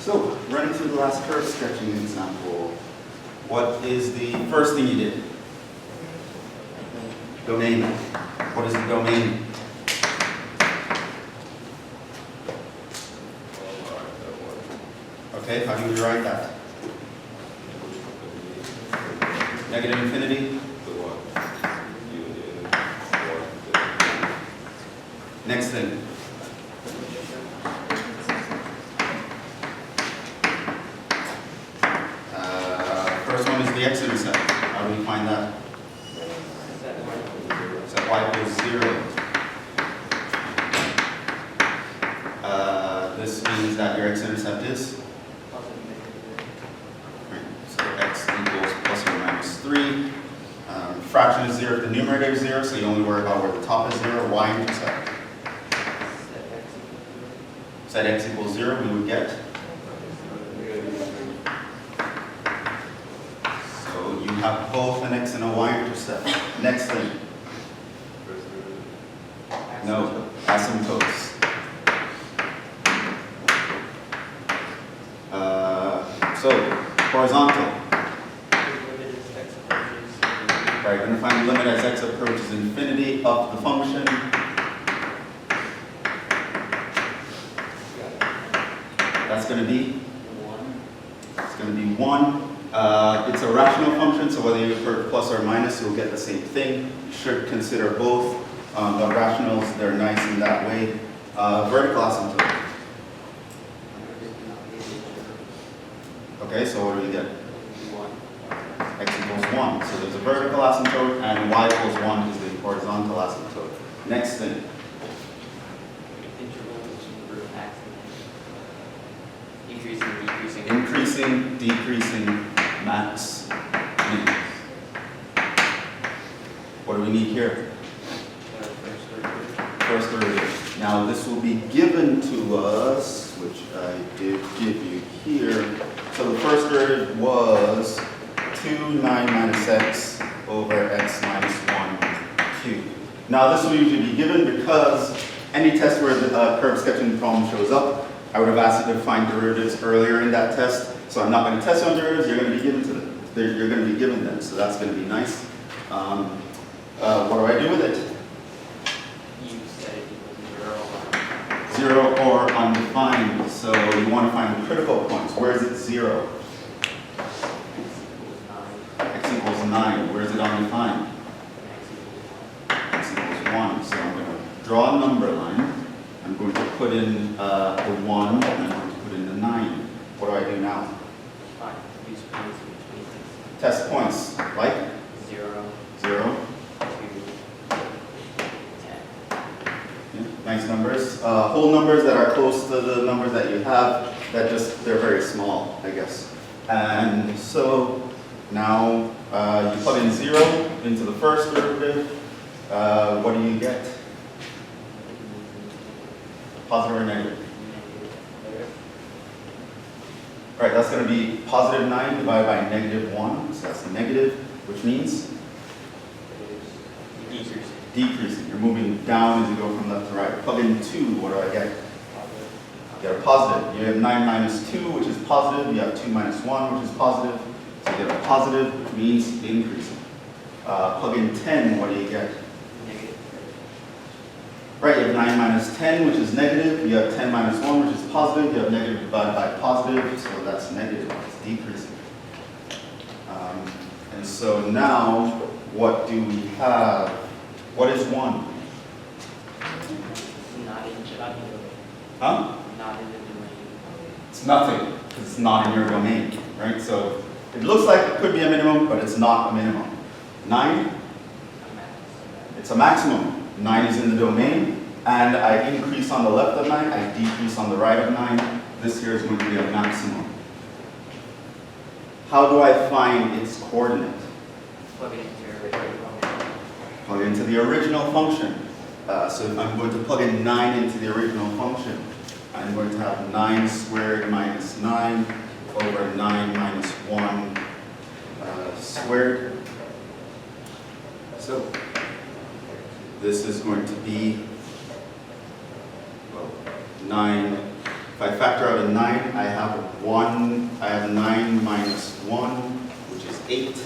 So, running through the last curve sketching example, what is the first thing you did? Domain. What is the domain? Okay, how do we write that? Negative infinity? Next thing. First one is the x-intercept. How do we find that? Set y equals 0. This means that your x-intercept is? So x equals plus or minus 3. Fraction is 0 if the numerator is 0, so you only worry about where the top is 0. Y-intercept. Set x equals 0, we would get? So you have both an x and a y-intercept. Next thing. No, asymptotes. So, horizontal. Right, we're going to find the limit as x approaches infinity of the function. That's going to be 1. It's going to be 1. It's a rational function, so whether you put plus or minus, you'll get the same thing. You should consider both. But rationals, they're nice in that way. Vertical asymptote. Okay, so what do we get? 1. X equals 1. So there's a vertical asymptote, and y equals 1 is the horizontal asymptote. Next thing. Increasing, decreasing, max, min. What do we need here? First derivative. Now this will be given to us, which I did give you here. So the first derivative was 2 9 minus x over x minus 1 cubed. Now this will usually be given because any test where the curve sketching problem shows up, I would have asked you to find derivatives earlier in that test. So I'm not going to test on derivatives, you're going to be given to them. You're going to be given them, so that's going to be nice. What do I do with it? You set it equals 0 or undefined. So you want to find the critical points. Where is it 0? X equals 9. Where is it undefined? X equals 1. So I'm going to draw a number line. I'm going to put in the 1, and I'm going to put in the 9. What do I do now? Use points in between things. Test points, like? 0, 0. 2, 10. Yeah, nice numbers. Whole numbers that are close to the numbers that you have, they're very small, I guess. And so now you put in 0 into the first derivative. What do you get? Positive or negative? All right, that's going to be positive 9 divided by negative 1. So that's negative, which means? Decreasing. You're moving down as you go from left to right. Plug in 2, what do I get? Get a positive. You have 9 minus 2, which is positive. You have 2 minus 1, which is positive. So you get a positive, which means increasing. Plug in 10, what do you get? Negative. Right, you have 9 minus 10, which is negative. You have 10 minus 1, which is positive. You have negative divided by positive, so that's negative. It's decreasing. And so now, what do we have? What is 1? Not in the domain. Huh? Not in the domain. It's nothing, because it's not in your domain, right? So it looks like it could be a minimum, but it's not a minimum. 9? It's a maximum. 9 is in the domain, and I increase on the left of 9, I decrease on the right of 9. This here is going to be a maximum. How do I find its coordinate? Plug it into your original function. Plug it into the original function. So if I'm going to plug in 9 into the original function, I'm going to have 9 squared minus 9 over 9 minus 1 squared. So this is going to be 9 If I factor out a 9, I have 9 minus 1, which is 8.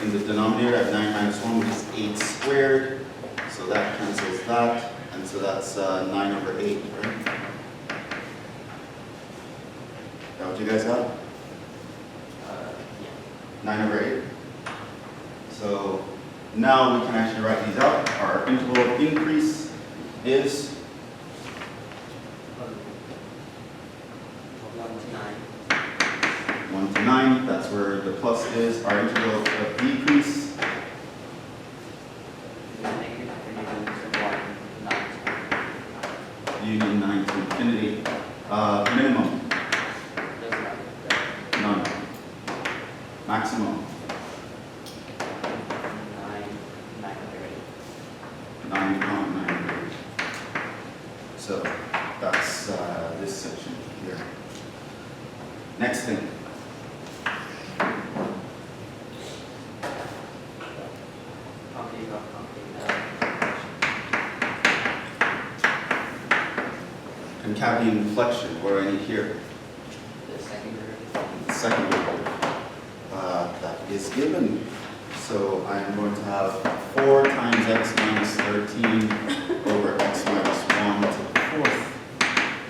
In the denominator, I have 9 minus 1, which is 8 squared. So that cancels that. And so that's 9 over 8, right? Is that what you guys got? Yeah. 9 over 8. So now we can actually write these out. Our interval of increase is 1 to 9. That's where the plus is. Our interval of decrease union 9 to infinity. Minimum, none. Maximum, 9,930. So that's this section here. Next thing. Concavity inflection, what do I need here? The second derivative. The second derivative. That is given. So I am going to have 4 times x minus 13 over x minus 1 to the 4th.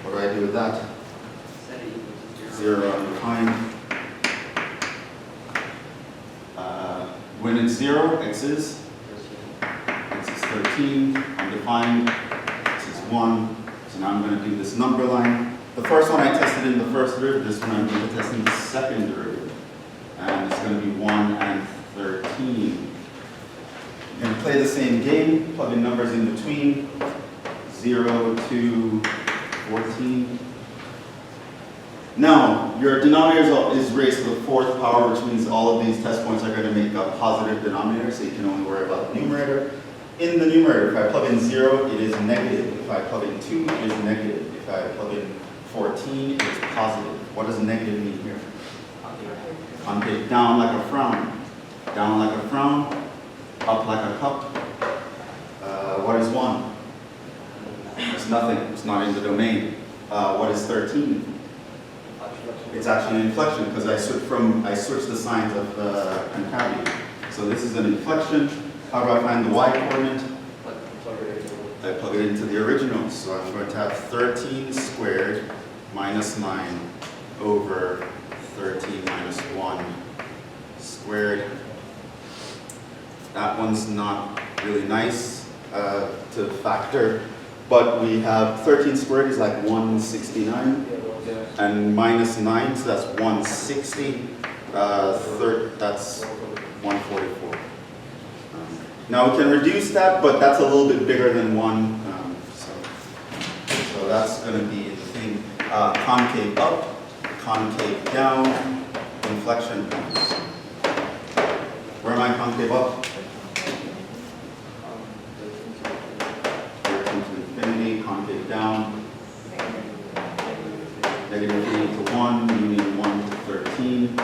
What do I do with that? Set it equals to 0 undefined. When it's 0, x is 13, undefined, x is 1. So now I'm going to do this number line. The first one I tested in the first derivative, this one I'm going to test in the second derivative. And it's going to be 1 and 13. You're going to play the same game, plug in numbers in between, 0 to 14. Now, your denominator is raised to the 4th power, which means all of these test points are going to make a positive denominator, so you can only worry about the numerator. In the numerator, if I plug in 0, it is negative. If I plug in 2, it is negative. If I plug in 14, it is positive. What does negative mean here? Concave, down like a frown. Down like a frown, up like a cup. What is 1? It's nothing. It's not in the domain. What is 13? It's actually an inflection because I switched the signs of concavity. So this is an inflection. How do I find the y-coordinate? I plug it into the original. So I'm going to have 13 squared minus 9 over 13 minus 1 squared. That one's not really nice to factor, but we have 13 squared is like 169, and minus 9, so that's 160. That's 144. Now we can reduce that, but that's a little bit bigger than 1. So that's going to be the thing. Concave up, concave down, inflection points. Where am I concave up? 13 to infinity, concave down. Negative infinity to 1, union 1 to 13.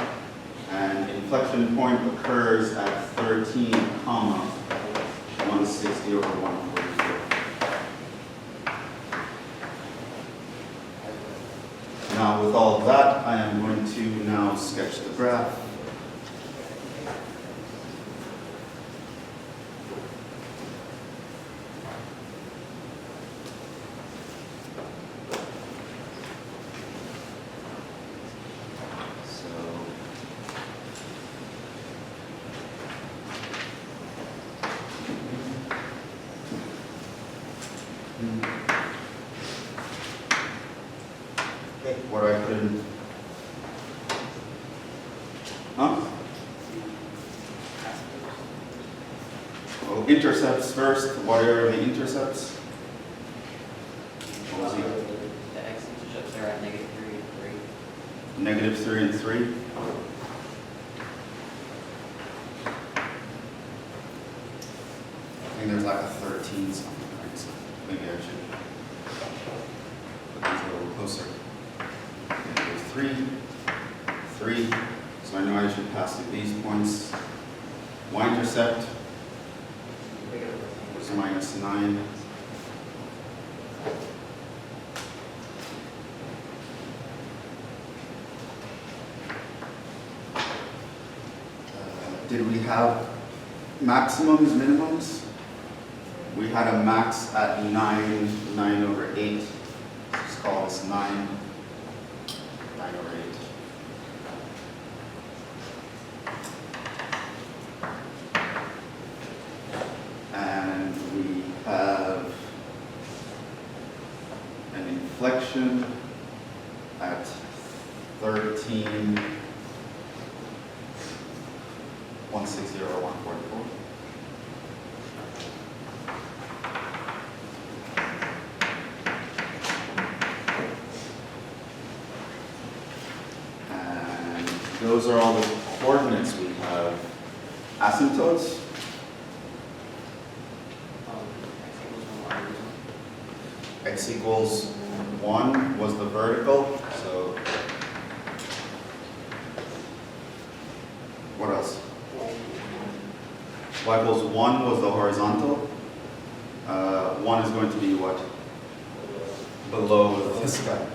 And inflection point occurs at 13, comma, 160 over 144. Now with all of that, I am going to now sketch the graph. Okay, what do I put in? Huh? Oh, intercepts first. What are the intercepts? What was he? The x intercepts are at -3 and 3. Negative 3 and 3. I think there's like a 13 something, right? So maybe I should put these a little closer. Okay, 3, 3. So I know I should pass through these points. Y-intercept is -9. did we have maximums, minimums? We had a max at 9 over 8. Let's call this 9 over 8. And we have an inflection at 13, 160, 144. And those are all the coordinates we have. Asymptotes. X equals 1 was the vertical, so what else? Y equals 1 was the horizontal. 1 is going to be what? Below this guy.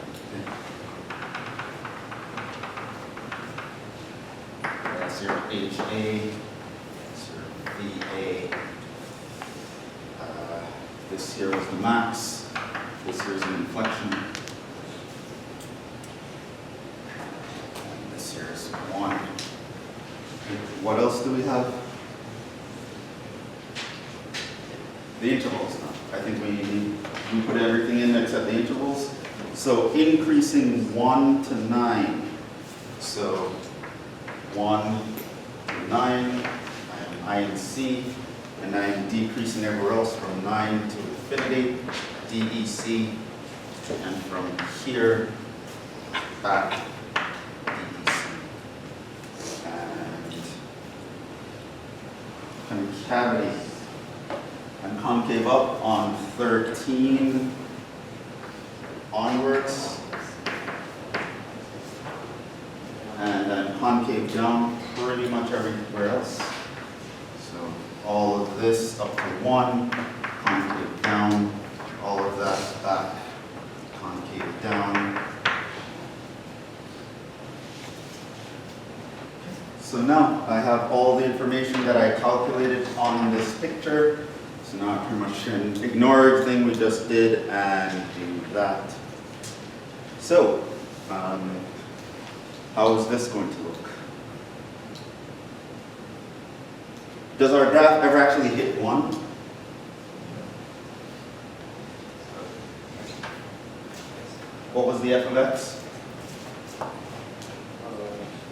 That's your HA, that's your VA. This here was the max. This here is an inflection. And this here is 1. What else do we have? The intervals now. I think we put everything in except the intervals. So increasing 1 to 9. So 1 to 9, I am I and C, and I am decreasing everywhere else from 9 to infinity. DEC, and from here back DEC. And concavity and concave up on 13 onwards, and then concave down pretty much everywhere else. So all of this up to 1, concave down. All of that back, concave down. So now I have all the information that I calculated on this picture. So now I pretty much can ignore everything we just did and do that. So, how is this going to look? Does our graph ever actually hit 1? What was the f of x?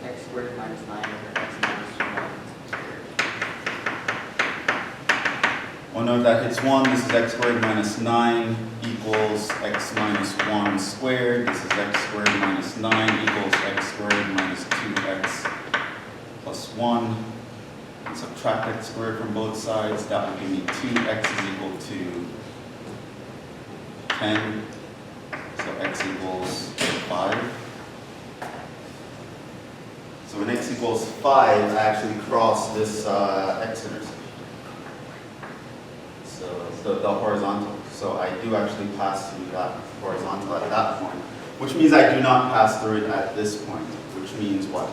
X squared minus 9 over x minus 1. Well, note that hits 1. This is x squared minus 9 equals x minus 1 squared. This is x squared minus 9 equals x squared minus 2x plus 1. And subtract x squared from both sides. That would give me 2x is equal to 10. So x equals 5. So when x equals 5, I actually cross this x intersection. So the horizontal. So I do actually pass through that horizontal at that point, which means I do not pass through it at this point, which means what?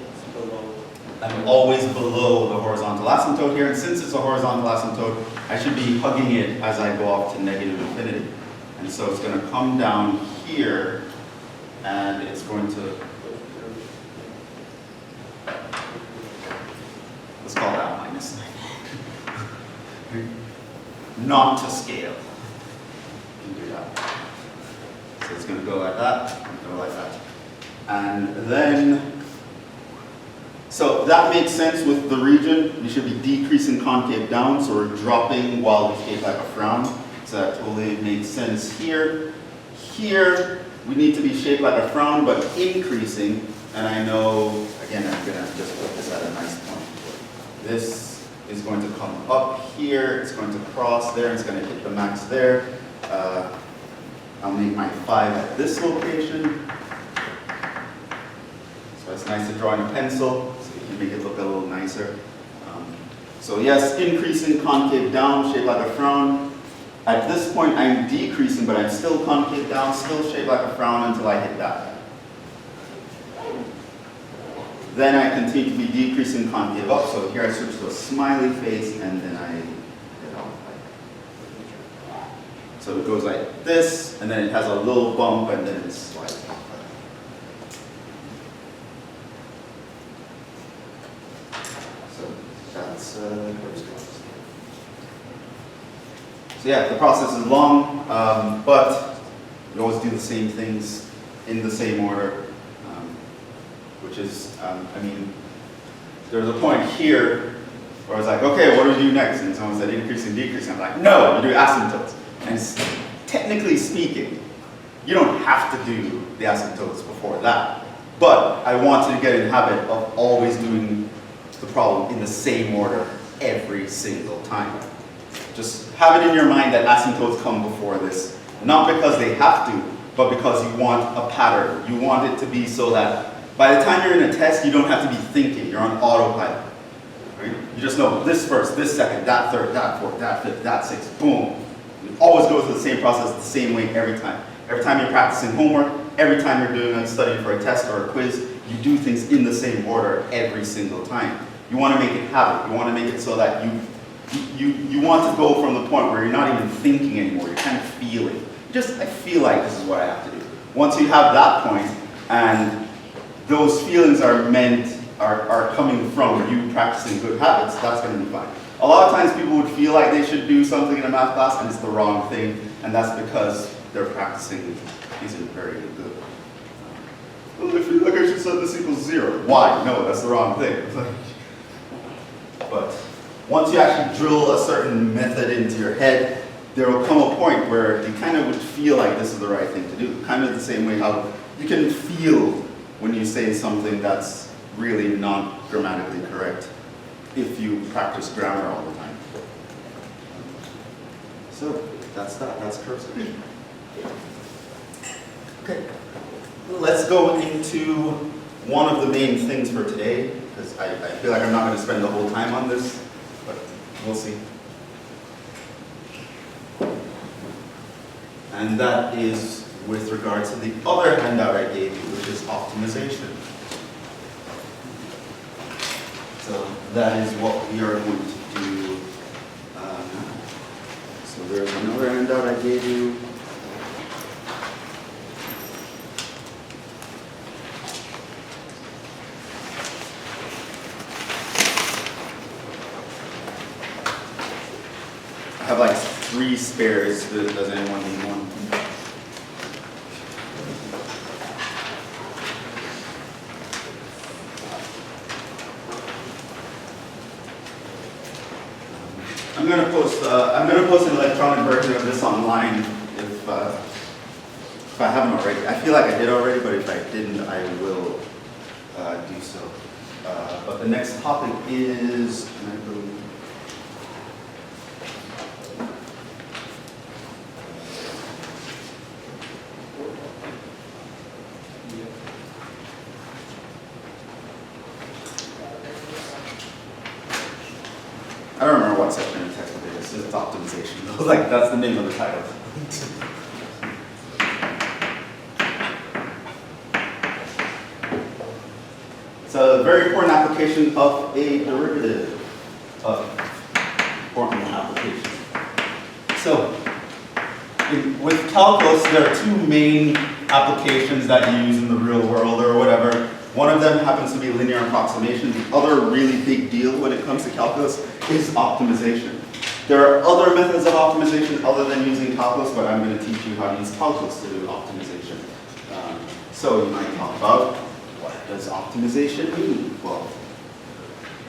It's below. I'm always below the horizontal asymptote here, and since it's a horizontal asymptote, I should be hugging it as I go off to negative infinity. And so it's going to come down here, and it's going to, let's call that minus 9. Not to scale. You can do that. So it's going to go like that, and go like that. And then, so that makes sense with the region. We should be decreasing concave down, so we're dropping while we shape like a frown. So that totally makes sense here. Here, we need to be shaped like a frown, but increasing. And I know, again, I'm going to just put this at a nice point. This is going to come up here. It's going to cross there. It's going to hit the max there. I'll make my 5 at this location. So it's nice to draw in a pencil, so you can make it look a little nicer. So yes, increasing concave down, shaped like a frown. At this point, I'm decreasing, but I'm still concave down, still shaped like a frown until I hit that. Then I continue to be decreasing concave up. So here I switch to a smiley face, and then I get off like. So it goes like this, and then it has a little bump, and then it slides off. So that's So yeah, the process is long, but you always do the same things in the same order, which is, I mean, there's a point here where I was like, okay, what do we do next? And someone said increasing, decreasing. I'm like, no, you do asymptotes. And technically speaking, you don't have to do the asymptotes before that. But I wanted to get in the habit of always doing the problem in the same order every single time. Just have it in your mind that asymptotes come before this, not because they have to, but because you want a pattern. You want it to be so that by the time you're in a test, you don't have to be thinking. You're on autopilot. Right? You just know this first, this second, that third, that fourth, that fifth, that sixth, boom. You always go through the same process the same way every time. Every time you're practicing homework, every time you're doing studying for a test or a quiz, you do things in the same order every single time. You want to make it habit. You want to make it so that you want to go from the point where you're not even thinking anymore. You're kind of feeling. I feel like this is what I have to do. Once you have that point, and those feelings are coming from you practicing good habits, that's going to be fine. A lot of times people would feel like they should do something in a math class, and it's the wrong thing, and that's because their practicing isn't very good. Well, if you look, I should set this equals 0. Why? No, that's the wrong thing. But once you actually drill a certain method into your head, there will come a point where you kind of would feel like this is the right thing to do. Kind of the same way how you can feel when you say something that's really not grammatically correct if you practice grammar all the time. So that's that. That's cursive. Okay. Let's go into one of the main things for today, because I feel like I'm not going to spend the whole time on this, but we'll see. And that is with regard to the other handout I gave you, which is optimization. So that is what we are going to do now. So there's another handout I gave you. I have like 3 spares. Does anyone need one? I'm going to post an electronic version of this online if I haven't already. I feel like I did already, but if I didn't, I will do so. But the next topic is, can I go? I don't remember what section in the textbook it is. It's optimization. Like, that's the name of the title. It's a very important application of a derivative. Important application. So, with calculus, there are 2 main applications that you use in the real world or whatever. One of them happens to be linear approximation. The other really big deal when it comes to calculus is optimization. There are other methods of optimization other than using calculus, but I'm going to teach you how to use calculus to do optimization. So you might talk about, what does optimization mean? Well,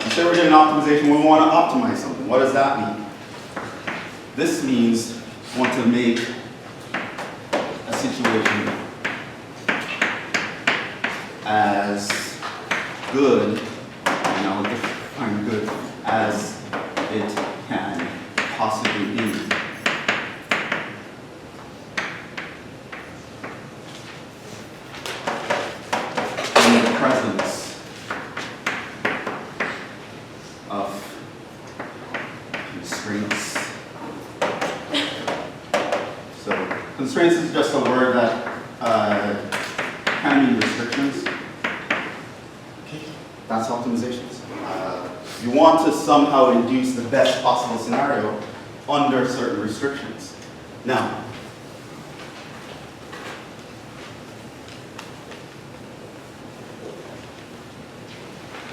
say we're doing optimization, we want to optimize something. What does that mean? This means we want to make a situation as good, and I'll define good, as it can possibly be. In the presence of constraints. So constraints is just a word that kind of means restrictions. optimizations. You want to somehow induce the best possible scenario under certain restrictions. Now,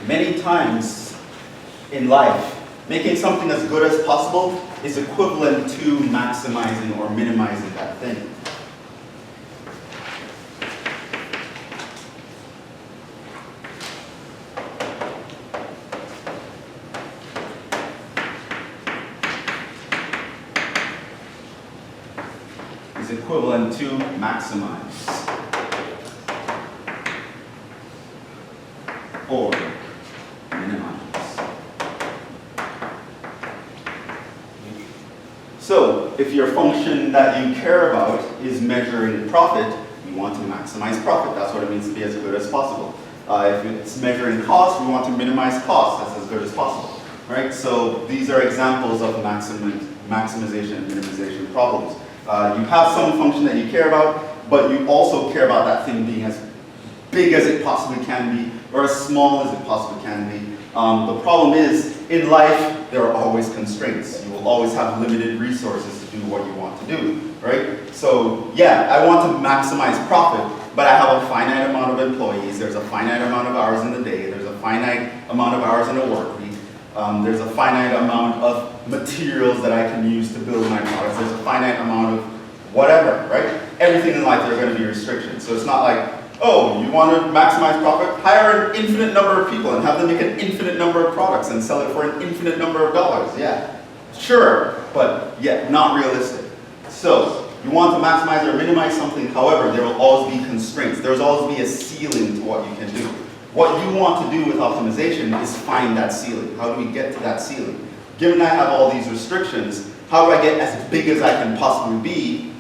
many times in life, making something as good as possible is equivalent to maximizing or minimizing that thing. Is equivalent to maximize or minimize. So, if your function that you care about is measuring profit, you want to maximize profit. That's what it means to be as good as possible. If it's measuring cost, we want to minimize cost. That's as good as possible. Right? So, these are examples of maximization and minimization problems. You have some function that you care about, but you also care about that thing being as big as it possibly can be, or as small as it possibly can be. The problem is, in life, there are always constraints. You will always have limited resources to do what you want to do, right? So, yeah, I want to maximize profit, but I have a finite amount of employees, there's a finite amount of hours in the day, there's a finite amount of hours in a work week, there's a finite amount of materials that I can use to build my products, there's a finite amount of whatever, right? Everything in life, there are going to be restrictions. So it's not like, oh, you want to maximize profit? Hire an infinite number of people and have them make an infinite number of products and sell it for an infinite number of dollars. Yeah, sure, but yet not realistic. So you want to maximize or minimize something, however, there will always be constraints. There's always be a ceiling to what you can do. What you want to do with optimization is find that ceiling. How do we get to that ceiling? Given I have all these restrictions, how do I get as big as I can possibly be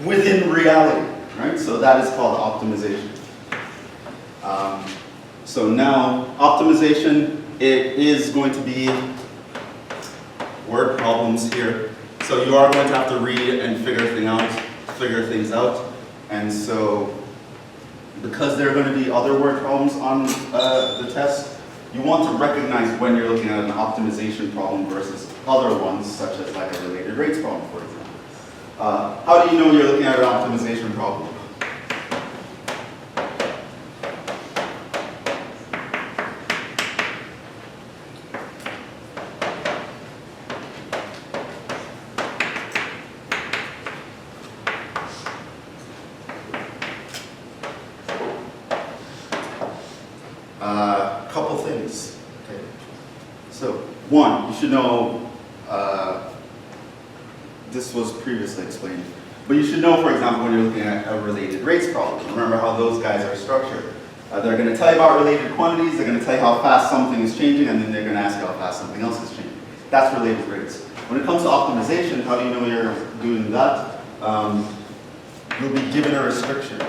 within reality? Right? So that is called optimization. So now, optimization, it is going to be word problems here. So you are going to have to read and figure things out. And so, because there are going to be other word problems on the test, you want to recognize when you're looking at an optimization problem versus other ones, such as like a related rates problem, for example. How do you know you're looking at an optimization problem? Couple things. Okay. So, one, you should know, this was previously explained, but you should know, for example, when you're looking at a related rates problem, remember how those guys are structured. They're going to tell you about related quantities, they're going to tell you how fast something is changing, and then they're going to ask you how fast something else is changing. That's related rates. When it comes to optimization, how do you know you're doing that? You'll be given a restriction.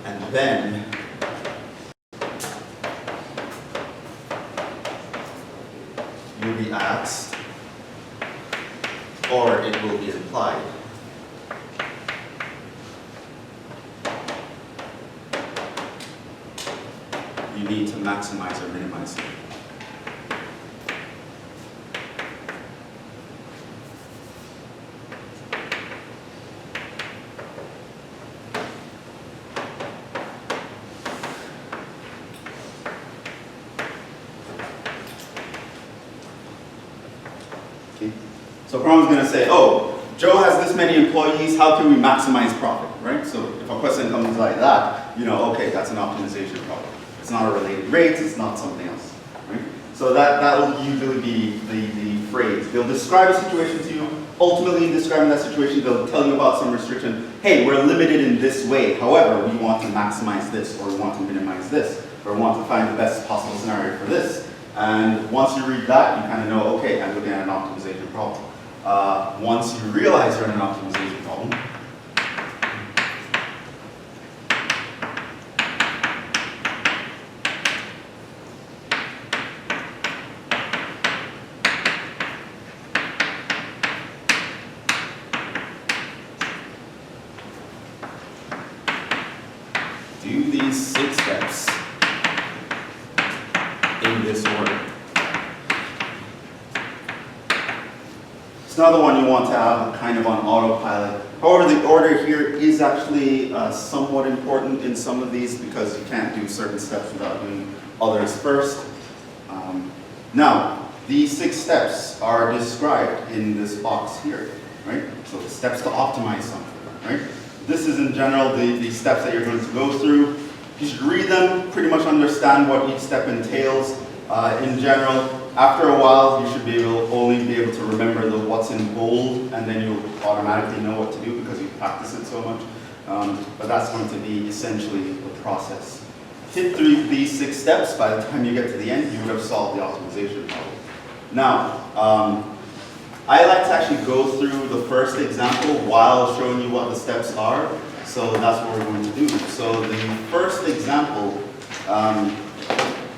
And then you'll be asked, or it will be implied. You need to maximize or minimize it. Okay. So Brown's going to say, oh, Joe has this many employees, how can we maximize profit, right? So if a question comes like that, you know, okay, that's an optimization problem. It's not a related rate, it's not something else, right? So that will usually be the phrase. They'll describe a situation to you. Ultimately, in describing that situation, they'll tell you about some restriction. Hey, we're limited in this way. However, we want to maximize this, or we want to minimize this, or we want to find the best possible scenario for this. And once you read that, you kind of know, okay, I'm looking at an optimization problem. Once you realize you're in an optimization problem, these 6 steps in this order. It's another one you want to have kind of on autopilot. However, the order here is actually somewhat important in some of these because you can't do certain steps without doing others first. Now, these 6 steps are described in this box here, right? So the steps to optimize something, right? This is in general the steps that you're going to go through. You should read them, pretty much understand what each step entails. In general, after a while, you should only be able to remember what's in bold, and then you'll automatically know what to do because you practice it so much. But that's going to be essentially the process. Hit through these 6 steps. By the time you get to the end, you would have solved the optimization problem. Now, I like to actually go through the first example while showing you what the steps are. So that's what we're going to do. So the first example,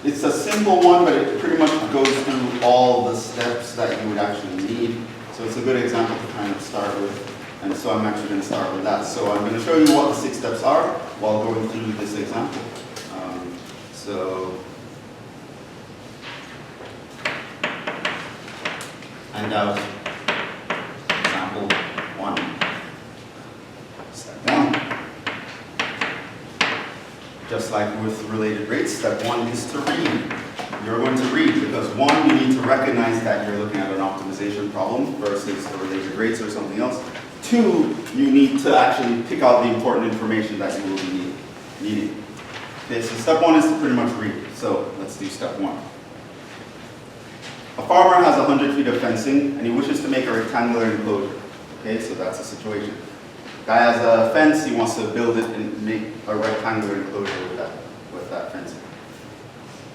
it's a simple one, but it pretty much goes through all the steps that you would actually need. So it's a good example to kind of start with. And so I'm actually going to start with that. So I'm going to show you what the 6 steps are while going through this example. Handout, example 1. Step 1. Just like with related rates, step 1 is to read. You're going to read because 1, you need to recognize that you're looking at an optimization problem versus the related rates or something else. 2, you need to actually pick out the important information that you will be needing. Okay, so step 1 is to pretty much read. So let's do step 1. A farmer has 100 feet of fencing and he wishes to make a rectangular enclosure. Okay, so that's a situation. Guy has a fence, he wants to build it and make a rectangular enclosure with that fencing.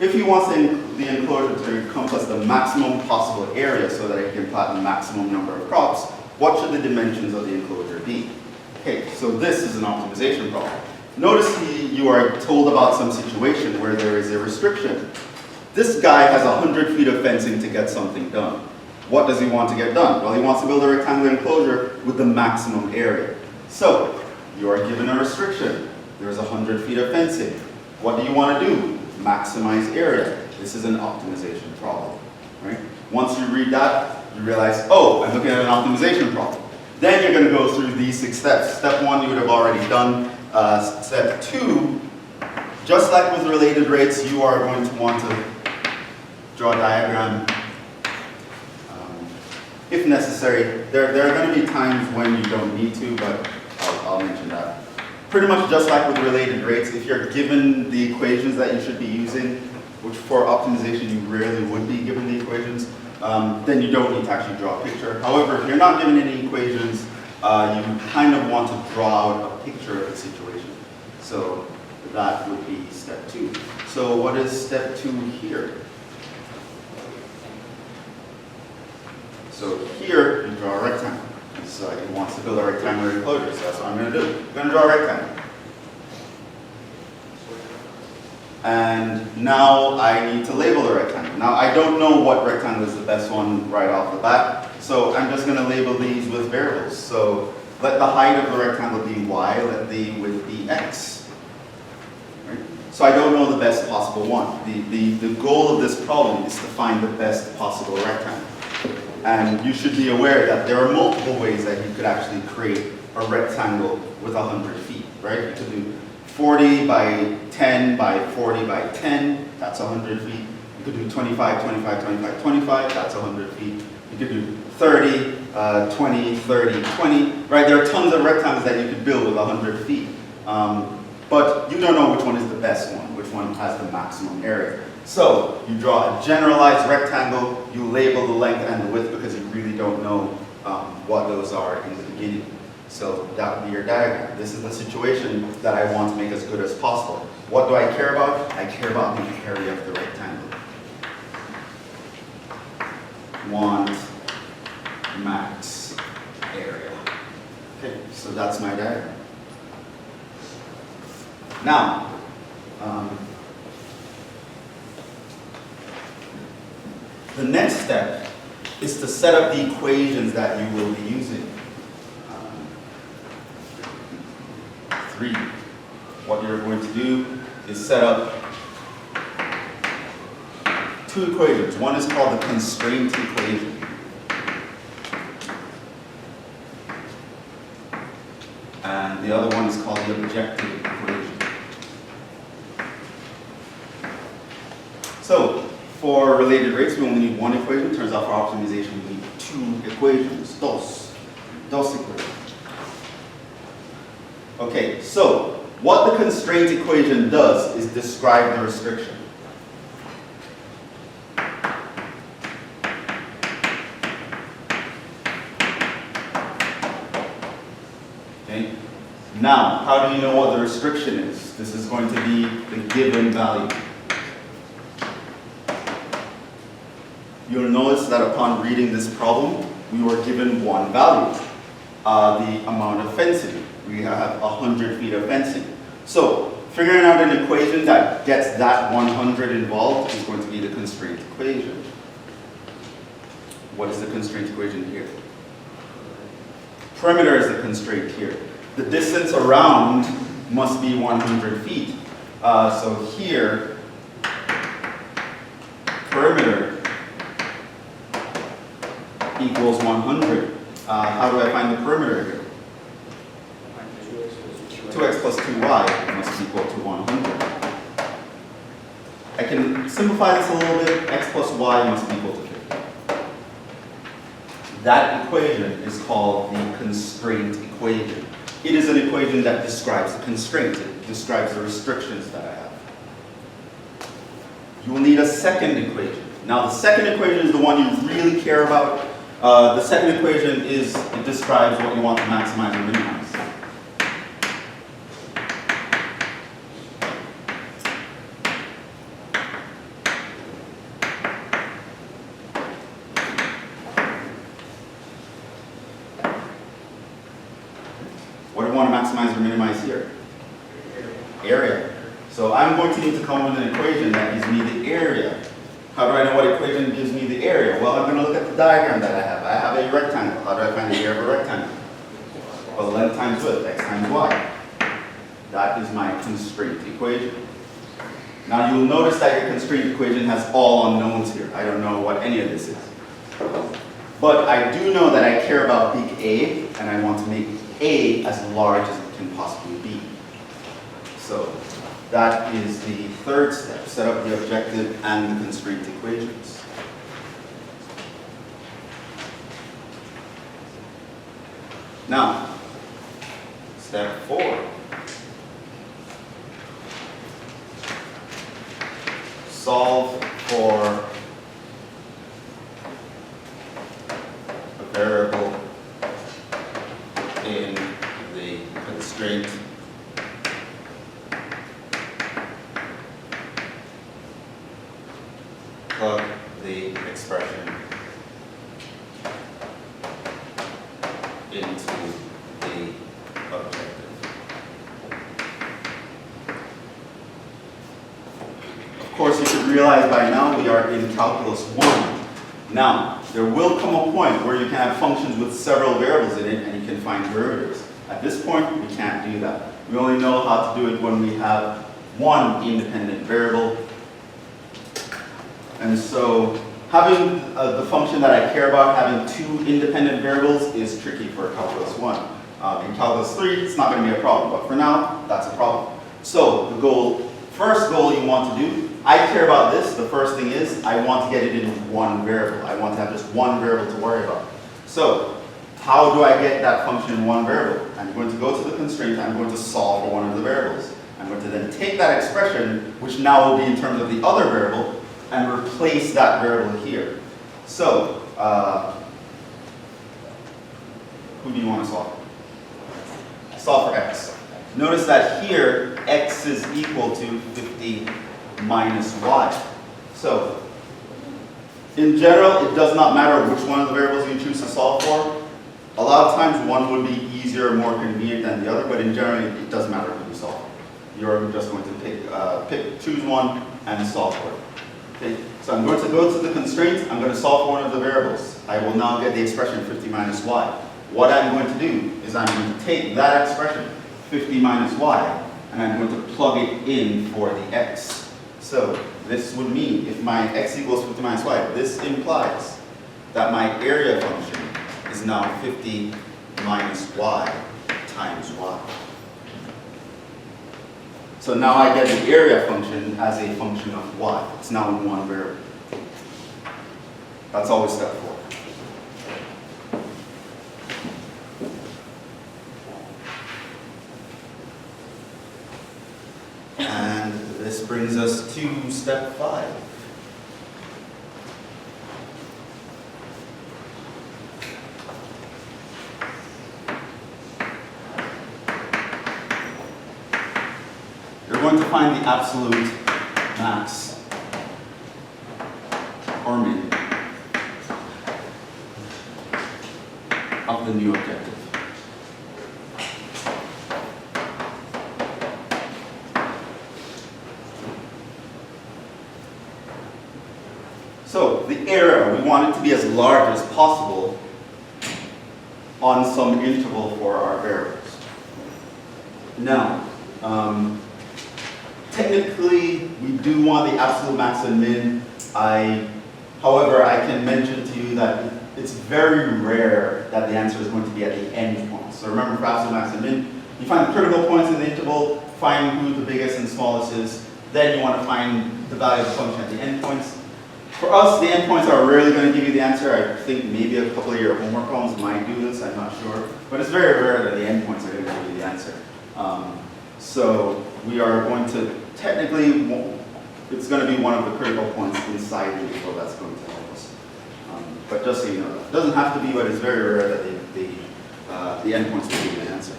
If he wants the enclosure to encompass the maximum possible area so that it can plant the maximum number of crops, what should the dimensions of the enclosure be? Okay, so this is an optimization problem. Notice you are told about some situation where there is a restriction. This guy has 100 feet of fencing to get something done. What does he want to get done? Well, he wants to build a rectangular enclosure with the maximum area. So, you are given a restriction. There's 100 feet of fencing. What do you want to do? Maximize area. This is an optimization problem, right? Once you read that, you realize, oh, I'm looking at an optimization problem. Then you're going to go through these 6 steps. Step 1 you would have already done. Step 2, just like with related rates, you are going to want to draw a diagram. If necessary, there are going to be times when you don't need to, but I'll mention that. Pretty much just like with related rates, if you're given the equations that you should be using, which for optimization you rarely would be given the equations, then you don't need to actually draw a picture. However, if you're not given any equations, you kind of want to draw out a picture of the situation. So that would be step 2. So what is step 2 here? So here, you draw a rectangle. So he wants to build a rectangular enclosure, so that's what I'm going to do. I'm going to draw a rectangle. And now I need to label the rectangle. Now I don't know what rectangle is the best one right off the bat, so I'm just going to label these with variables. So let the height of the rectangle be y, let the width be x. Right? So I don't know the best possible one. The goal of this problem is to find the best possible rectangle. And you should be aware that there are multiple ways that you could actually create a rectangle with 100 feet, right? You could do 40 by 10 by 40 by 10, that's 100 feet. You could do 25, 25, 25, 25, that's 100 feet. You could do 30, 20, 30, 20, right? There are tons of rectangles that you could build with 100 feet. But you don't know which one is the best one, which one has the maximum area. So you draw a generalized rectangle, you label the length and the width because you really don't know what those are in the beginning. So that would be your diagram. This is the situation that I want to make as good as possible. What do I care about? I care about the area of the rectangle. Want max area. Okay, so that's my diagram. Now, the next step is to set up the equations that you will be using. 3. What you're going to do is set up two equations. One is called the constraint equation. And the other one is called the objective equation. So, for related rates, we only need one equation. Turns out for optimization, we need two equations. Dos equations. Okay, so what the constraint equation does is describe the restriction. Okay. Now, how do you know what the restriction is? This is going to be the given value. You'll notice that upon reading this problem, we were given one value, the amount of fencing. We have 100 feet of fencing. So, figuring out an equation that gets that 100 involved is going to be the constraint equation. What is the constraint equation here? Perimeter is the constraint here. The distance around must be 100 feet. So here, perimeter equals 100. How do I find the perimeter here? 2x plus 2y must equal to 100. I can simplify this a little bit. X plus y must equal to 50. That equation is called the constraint equation. It is an equation that describes the constraints. It describes the restrictions that I have. You will need a second equation. Now, the second equation is the one you really care about. The second equation it describes what you want to maximize or minimize. What do you want to maximize or minimize here? Area. So I'm going to need to come up with an equation that gives me the area. How do I know what equation gives me the area? Well, I'm going to look at the diagram that I have. I have a rectangle. How do I find the area of a rectangle? Well, length times width, x times y. That is my constraint equation. Now you'll notice that your constraint equation has all unknowns here. I don't know what any of this is. But I do know that I care about big A, and I want to make A as large as it can possibly be. So that is the third step. Set up the objective and the constraint equations. Now, step 4. Solve for a variable in the constraint plug the expression into the objective. Of course, you should realize by now we are in calculus 1. Now, there will come a point where you can have functions with several variables in it and you can find derivatives. At this point, we can't do that. We only know how to do it when we have one independent variable. And so having the function that I care about, having two independent variables, is tricky for calculus 1. In calculus 3, it's not going to be a problem, but for now, that's a problem. So the first goal you want to do, I care about this. The first thing is I want to get it in one variable. I want to have just one variable to worry about. So how do I get that function in one variable? I'm going to go to the constraint. I'm going to solve for one of the variables. I'm going to then take that expression, which now will be in terms of the other variable, and replace that variable here. So, who do you want to solve for? Solve for x. Notice that here, x is equal to 50 minus y. So, in general, it does not matter which one of the variables you choose to solve for. A lot of times, one would be easier, more convenient than the other, but in general, it doesn't matter who you solve for. You're just going to choose one and solve for it. Okay, so I'm going to go to the constraint, I'm going to solve for one of the variables. I will now get the expression 50 minus y. What I'm going to do is I'm going to take that expression, 50 minus y, and I'm going to plug it in for the x. So this would mean if my x equals 50 minus y, this implies that my area function is now 50 minus y times y. So now I get the area function as a function of y. It's now in one variable. That's always step 4. And this brings us to step 5. You're going to find the absolute max or min of the new objective. So the area, we want it to be as large as possible on some interval for our variables. Now, technically, we do want the absolute max and min. However, I can mention to you that it's very rare that the answer is going to be at the end point. So remember, for absolute max and min, you find the critical points in the interval, find who the biggest and smallest is, then you want to find the value of the function at the end points. For us, the endpoints are rarely going to give you the answer. I think maybe a couple of your homework problems might do this, I'm not sure. But it's very rare that the endpoints are going to give you the answer. So we are going to, technically, it's going to be one of the critical points inside the interval that's going to help us. But just so you know, it doesn't have to be, but it's very rare that the endpoints will give you the answer.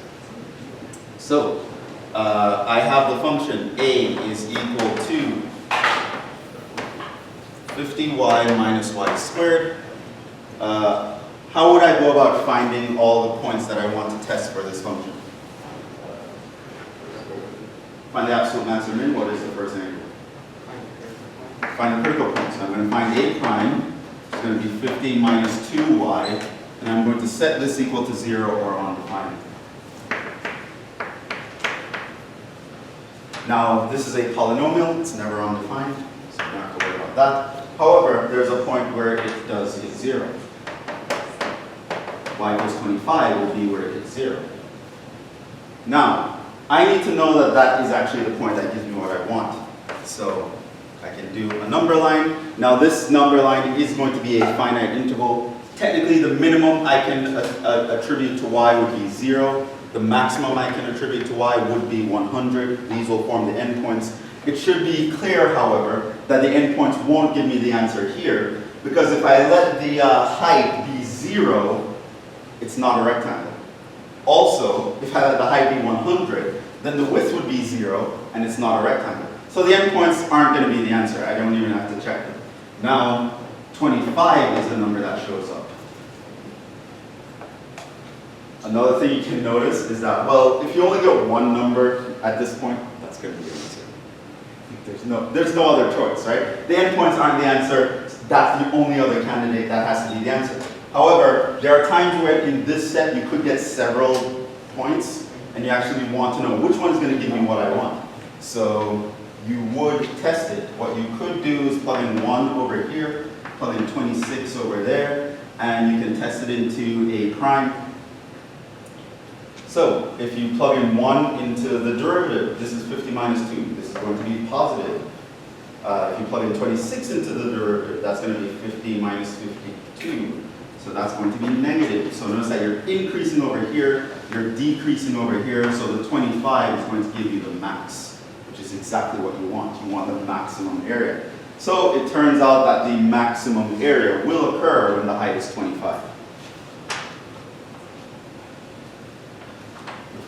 So I have the function a is equal to 50y minus y squared. How would I go about finding all the points that I want to test for this function? Find the absolute max and min. What is the first thing I do? Find the critical point. So I'm going to find a prime. It's going to be 50 minus 2y. And I'm going to set this equal to 0 or undefined. Now, this is a polynomial. It's never undefined, so you don't have to worry about that. However, there's a point where it does hit 0. Y equals 25 will be where it hits 0. Now, I need to know that that is actually the point that gives me what I want. So I can do a number line. Now this number line is going to be a finite interval. Technically, the minimum I can attribute to y would be 0. The maximum I can attribute to y would be 100. These will form the endpoints. It should be clear, however, that the endpoints won't give me the answer here, because if I let the height be 0, it's not a rectangle. Also, if I let the height be 100, then the width would be 0, and it's not a rectangle. So the endpoints aren't going to be the answer. I don't even have to check them. Now, 25 is the number that shows up. Another thing you can notice is that, well, if you only get one number at this point, that's going to be the answer. There's no other choice, right? The endpoints aren't the answer. That's the only other candidate that has to be the answer. However, there are times where in this set you could get several points, and you actually want to know which one is going to give me what I want. So you would test it. What you could do is plug in 1 over here, plug in 26 over there, and you can test it into a prime. So if you plug in 1 into the derivative, this is 50 minus 2. This is going to be positive. If you plug in 26 into the derivative, that's going to be 50 minus 52. So that's going to be negative. So notice that you're increasing over here, you're decreasing over here, so the 25 is going to give you the max, which is exactly what you want. You want the maximum area. So it turns out that the maximum area will occur when the height is 25.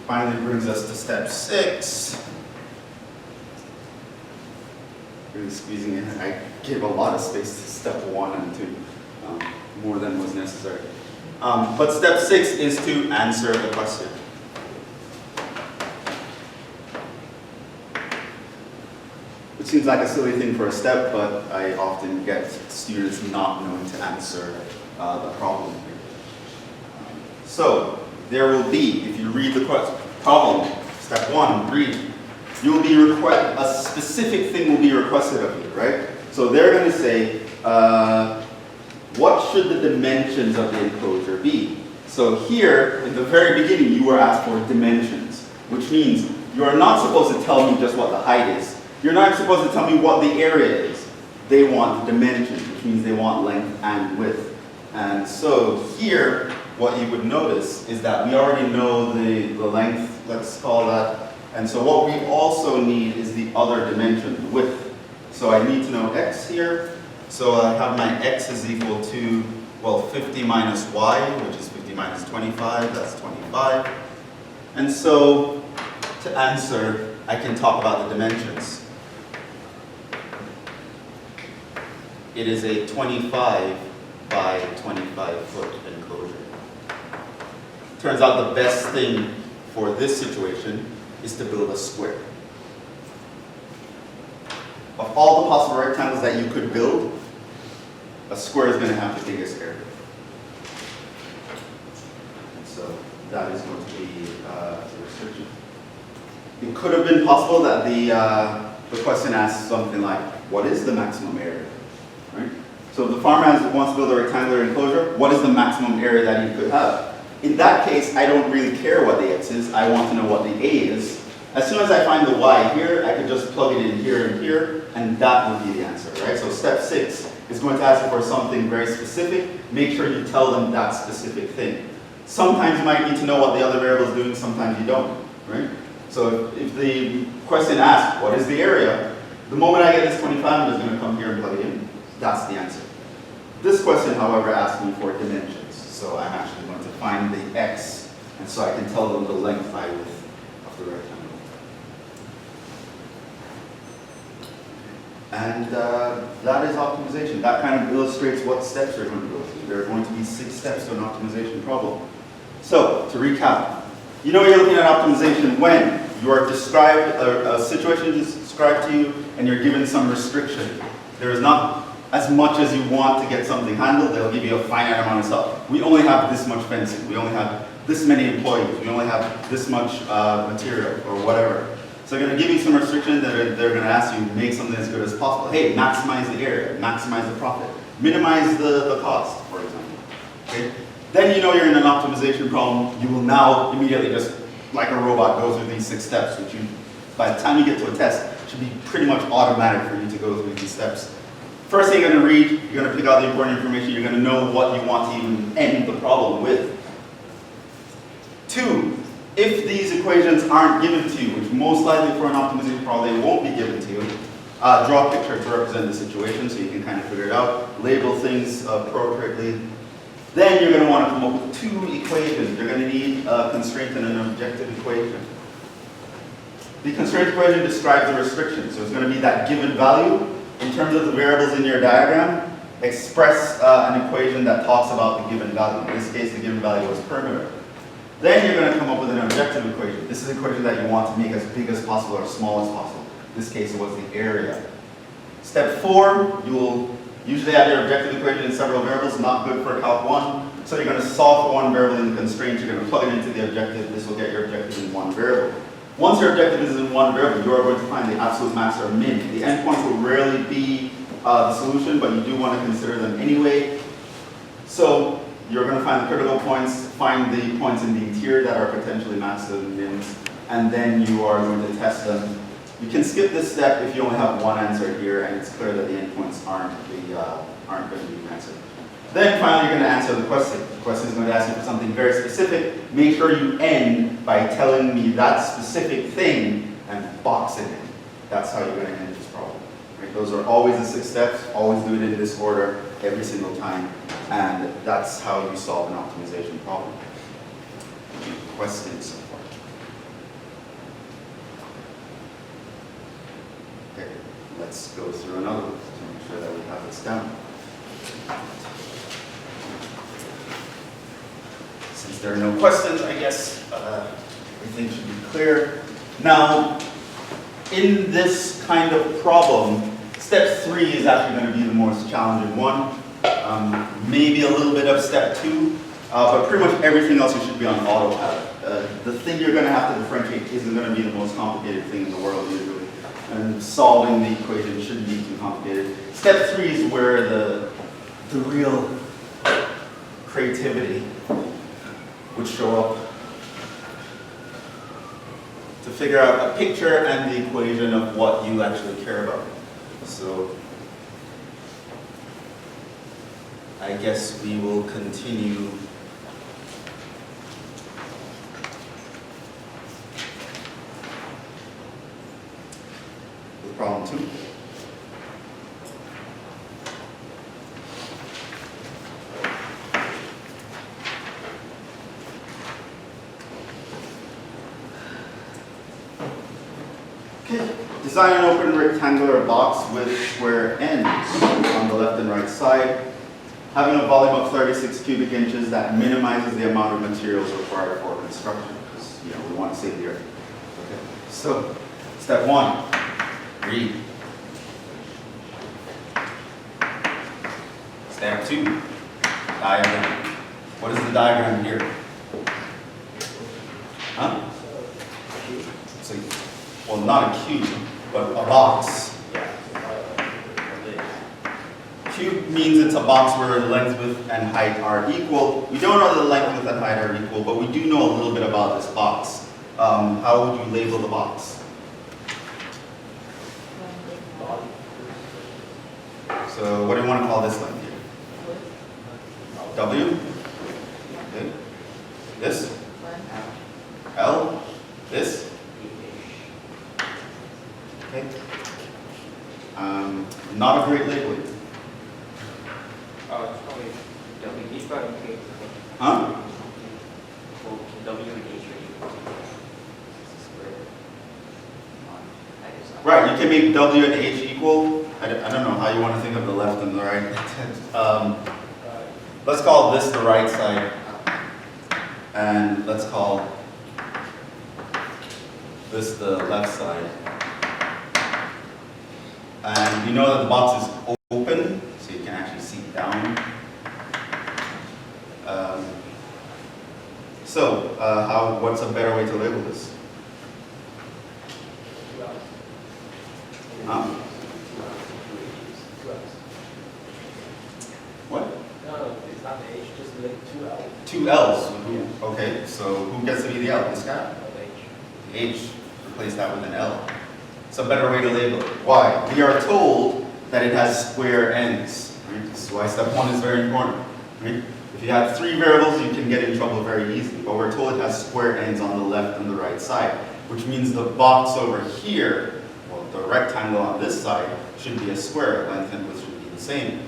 Finally brings us to step 6. Really squeezing in. I gave a lot of space to step 1 and 2, more than was necessary. But step 6 is to answer the question. It seems like a silly thing for a step, but I often get students not knowing to answer the problem here. So there will be, if you read the problem, step 1, read, you'll be a specific thing will be requested of you, right? So they're going to say, what should the dimensions of the enclosure be? So here, in the very beginning, you were asked for dimensions, which means you're not supposed to tell me just what the height is. You're not supposed to tell me what the area is. They want dimensions, which means they want length and width. And so here, what you would notice is that we already know the length, let's call that. And so what we also need is the other dimension, width. So I need to know x here. So I have my x is equal to, well, 50 minus y, which is 50 minus 25, that's 25. And so to answer, I can talk about the dimensions. It is a 25 by 25 foot enclosure. Turns out the best thing for this situation is to build a square. Of all the possible rectangles that you could build, a square is going to have the biggest area. And so that is going to be the restriction. It could have been possible that the question asks something like, what is the maximum area? Right? So if the farmer wants to build a rectangular enclosure, what is the maximum area that he could have? In that case, I don't really care what the x is. I want to know what the a is. As soon as I find the y here, I can just plug it in here and here, and that will be the answer, right? So step 6 is going to ask for something very specific. Make sure you tell them that specific thing. Sometimes you might need to know what the other variable is doing, sometimes you don't, right? So if the question asks, what is the area? The moment I get this 25, I'm just going to come here and plug it in. That's the answer. This question, however, asks me for dimensions. So I'm actually going to find the x, and so I can tell them the length by width of the rectangle. And that is optimization. That kind of illustrates what steps you're going to go through. There are going to be 6 steps to an optimization problem. So, to recap, you know you're looking at optimization when you are described, a situation is described to you, and you're given some restriction. There is not as much as you want to get something handled. They'll give you a finite amount of stuff. We only have this much fencing. We only have this many employees. We only have this much material, or whatever. So they're going to give you some restrictions that they're going to ask you, make something as good as possible. Hey, maximize the area, maximize the profit, minimize the cost, for example. Okay? Then you know you're in an optimization problem. You will now immediately just, like a robot, go through these 6 steps, which you, by the time you get to a test, should be pretty much automatic for you to go through these steps. First thing you're going to read, you're going to pick out the important information, you're going to know what you want to even end the problem with. 2, if these equations aren't given to you, which most likely for an optimization problem they won't be given to you, draw a picture to represent the situation so you can kind of figure it out, label things appropriately. Then you're going to want to come up with 2 equations. You're going to need a constraint and an objective equation. The constraint equation describes the restriction, so it's going to be that given value. In terms of the variables in your diagram, express an equation that talks about the given value. In this case, the given value was perimeter. Then you're going to come up with an objective equation. This is an equation that you want to make as big as possible or small as possible. In this case, it was the area. Step 4, you will usually have your objective equation in several variables, not good for Calc 1. So you're going to solve for one variable in the constraint, you're going to plug it into the objective, this will get your objective in one variable. Once your objective is in one variable, you are going to find the absolute max or min. The endpoints will rarely be the solution, but you do want to consider them anyway. So you're going to find the critical points, find the points in the interior that are potentially maxes and mins, and then you are going to test them. You can skip this step if you only have one answer here, and it's clear that the endpoints aren't going to be answered. Then finally, you're going to answer the question. The question is going to ask you for something very specific. Make sure you end by telling me that specific thing and box it in. That's how you're going to end this problem. Right? Those are always the 6 steps. Always do it in this order every single time. And that's how you solve an optimization problem. Questions so far? Okay, let's go through another one to make sure that we have this down. Since there are no questions, I guess everything should be clear. Now, in this kind of problem, step 3 is actually going to be the most challenging one. Maybe a little bit of step 2, but pretty much everything else you should be on autopilot. the thing you're going to have to differentiate isn't going to be the most complicated thing in the world usually. And solving the equation shouldn't be too complicated. Step 3 is where the real creativity would show up. To figure out a picture and the equation of what you actually care about. So I guess we will continue with problem 2. Okay. Design an open rectangular box with square ends on the left and right side, having a volume of 36 cubic inches that minimizes the amount of materials required for construction, because we want to save the earth. Okay. So, step 1, read. Step 2, diagram. What is the diagram here? Huh? So, well, not a cube, but a box. Cube means it's a box where length, width, and height are equal. We don't know that the length, width, and height are equal, but we do know a little bit about this box. How would you label the box? So what do you want to call this length here? W? Okay. This? L? This? Okay. Not a great labeling. It's probably W. Each button K. Huh? Well, W and H are equal. Square. Right, you can make W and H equal. I don't know how you want to think of the left and the right. Let's call this the right side. And let's call this the left side. And you know that the box is open, so you can actually see down. What's a better way to label this? Huh? What? No, it's not the H, just the 2 L. 2 L's. Okay, so who gets to be the L? This guy? H. H, replace that with an L. It's a better way to label it. Why? We are told that it has square ends. Right? This is why step 1 is very important. Right? If you have 3 variables, you can get in trouble very easily. But we're told it has square ends on the left and the right side, which means the box over here, well, the rectangle on this side, should be a square. Length and width should be the same.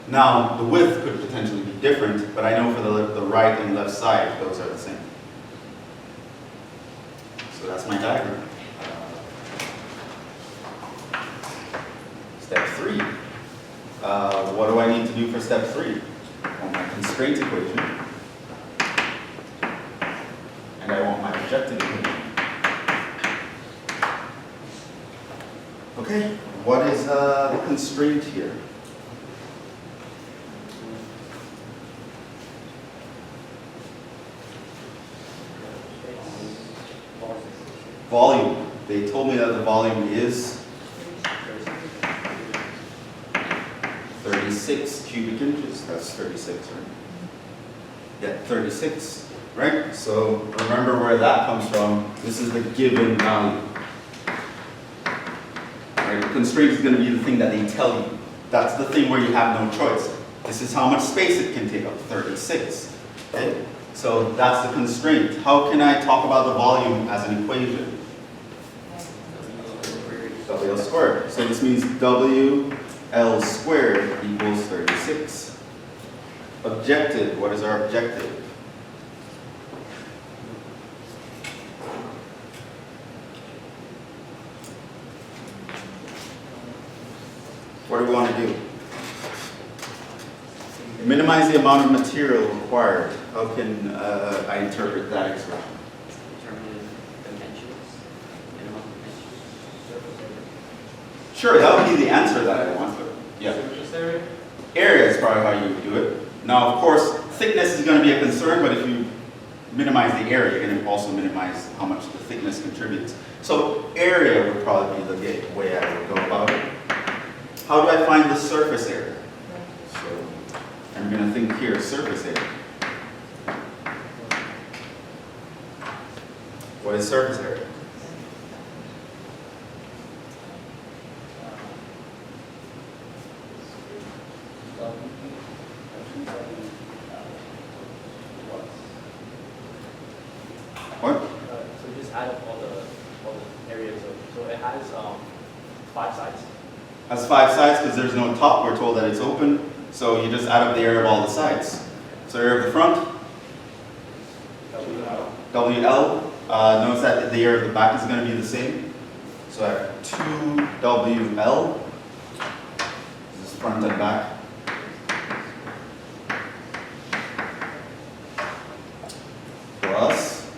Now, the width could potentially be different, but I know for the right and left side, those are the same. So that's my diagram. Step 3. What do I need to do for step 3? I want my constraint equation, and I want my objective equation. Okay, what is the constraint here? Volume. They told me that the volume is 36 cubic inches. That's 36, right? Yeah, 36, right? So remember where that comes from. This is the given value. Right? The constraint is going to be the thing that they tell you. That's the thing where you have no choice. This is how much space it can take up, 36. Okay? So that's the constraint. How can I talk about the volume as an equation? WL squared. So this means WL squared equals 36. Objective. What is our objective? What do we want to do? Minimize the amount of material required. How can I interpret that expression? Determine dimensions, minimum dimensions. Sure, that would be the answer that I want. But yeah. Surface area? Area is probably how you would do it. Now, of course, thickness is going to be a concern, but if you minimize the area, you're going to also minimize how much the thickness contributes. So area would probably be the way I would go about it. How do I find the surface area? So I'm going to think here, surface area. What is surface area? What? So just add up all the areas of, so it has 5 sides. Has 5 sides because there's no top. We're told that it's open. So you just add up the area of all the sides. So area of the front, WL. Notice that the area of the back is going to be the same. So I have 2WL. This is front and back. Plus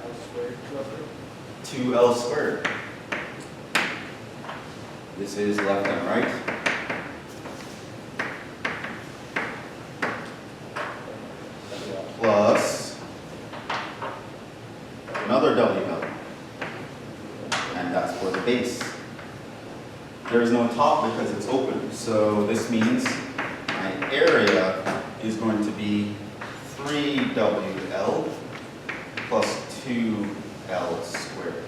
L squared, 2L squared. This is left and right. Plus another WL. And that's for the base. There is no top because it's open. So this means my area is going to be 3WL plus 2L squared.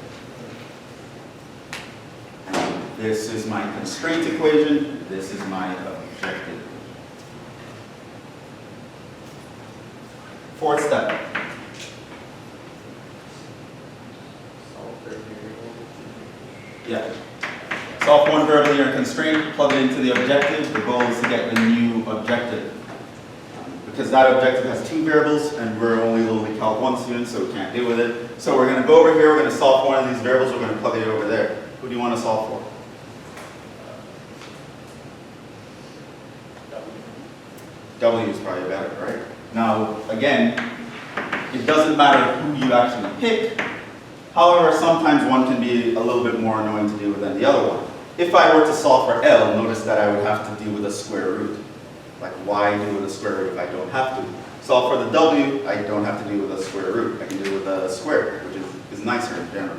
And this is my constraint equation. This is my objective. Fourth step. Yeah. Solve one variable here in constraint, plug it into the objective. The goal is to get the new objective. Because that objective has 2 variables and we're only literally Calc 1 students, so we can't deal with it. So we're going to go over here, we're going to solve one of these variables, we're going to plug it over there. Who do you want to solve for? W is probably better, right? Now, again, it doesn't matter who you actually pick. However, sometimes one can be a little bit more annoying to deal with than the other one. If I were to solve for L, notice that I would have to deal with a square root. Like, why deal with a square root if I don't have to? Solve for the W, I don't have to deal with a square root. I can deal with a square, which is nicer in general.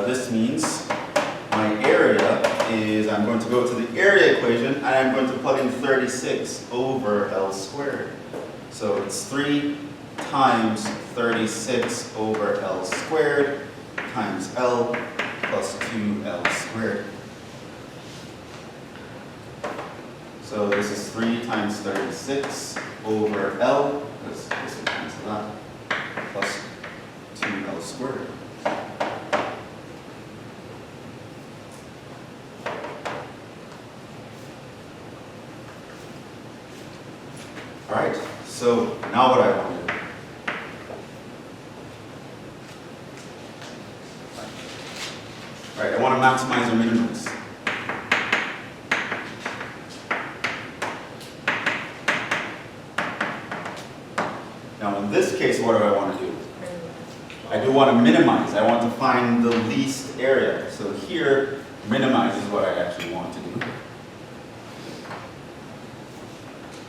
This means my area is, I'm going to go to the area equation, and I'm going to plug in 36 over L squared. So it's 3 times 36 over L squared times L plus 2L squared. So this is 3 times 36 over L, because this will cancel that, plus 2L squared. All right, so now what I want to do. All right, I want to maximize or minimize. Now in this case, what do I want to do? I do want to minimize. I want to find the least area. So here, minimize is what I actually want to do.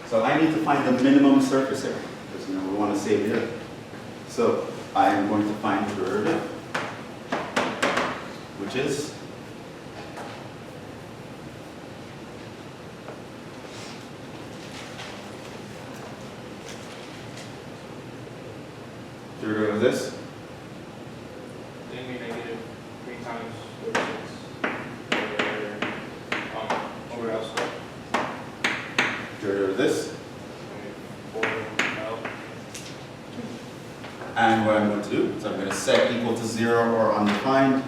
So I need to find the minimum surface area, because we want to save the Earth. So I am going to find the derivative, which is derivative of this. Then we negative 3 times 46 over L squared. Derivative of this. 4L. And what I'm going to do is I'm going to set equal to 0 or undefined.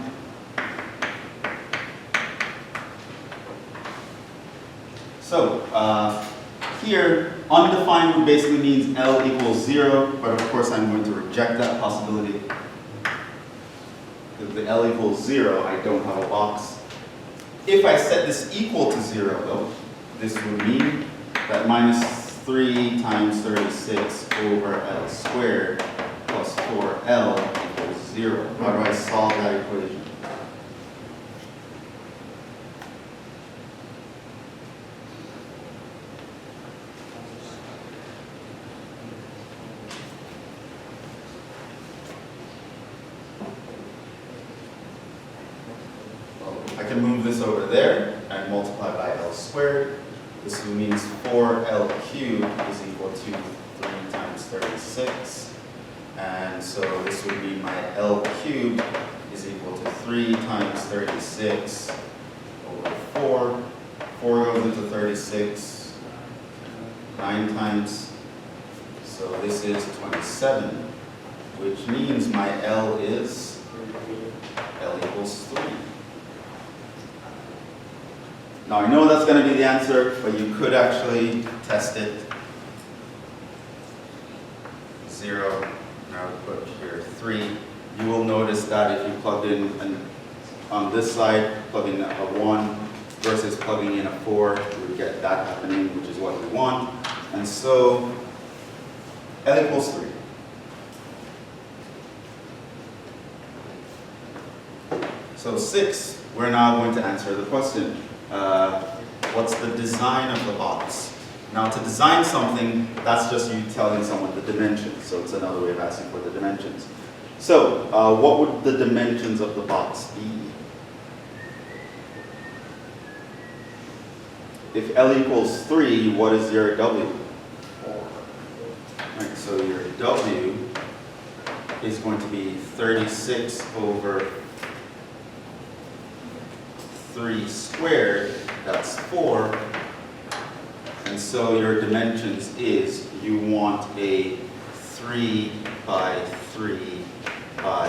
So here, undefined basically means L equals 0, but of course I'm going to reject that possibility. If the L equals 0, I don't have a box. If I set this equal to 0 though, this would mean that minus 3 times 36 over L squared plus 4L equals 0. How do I solve that equation? can move this over there and multiply by L squared. This means 4L cubed is equal to 3 times 36. And so this would be my L cubed is equal to 3 times 36 over 4. 4 goes into 36 9 times. So this is 27, which means my L is L equals 3. Now I know that's going to be the answer, but you could actually test it. 0, now put here 3. You will notice that if you plugged in on this side, plug in a 1 versus plugging in a 4, you would get that happening, which is what we want. And so L equals 3. So 6, we're now going to answer the question. What's the design of the box? Now to design something, that's just you telling someone the dimensions. So it's another way of asking for the dimensions. So what would the dimensions of the box be? If L equals 3, what is your W? 4. Right, so your W is going to be 36 over 3 squared, that's 4. And so your dimensions is you want a 3 by 3 by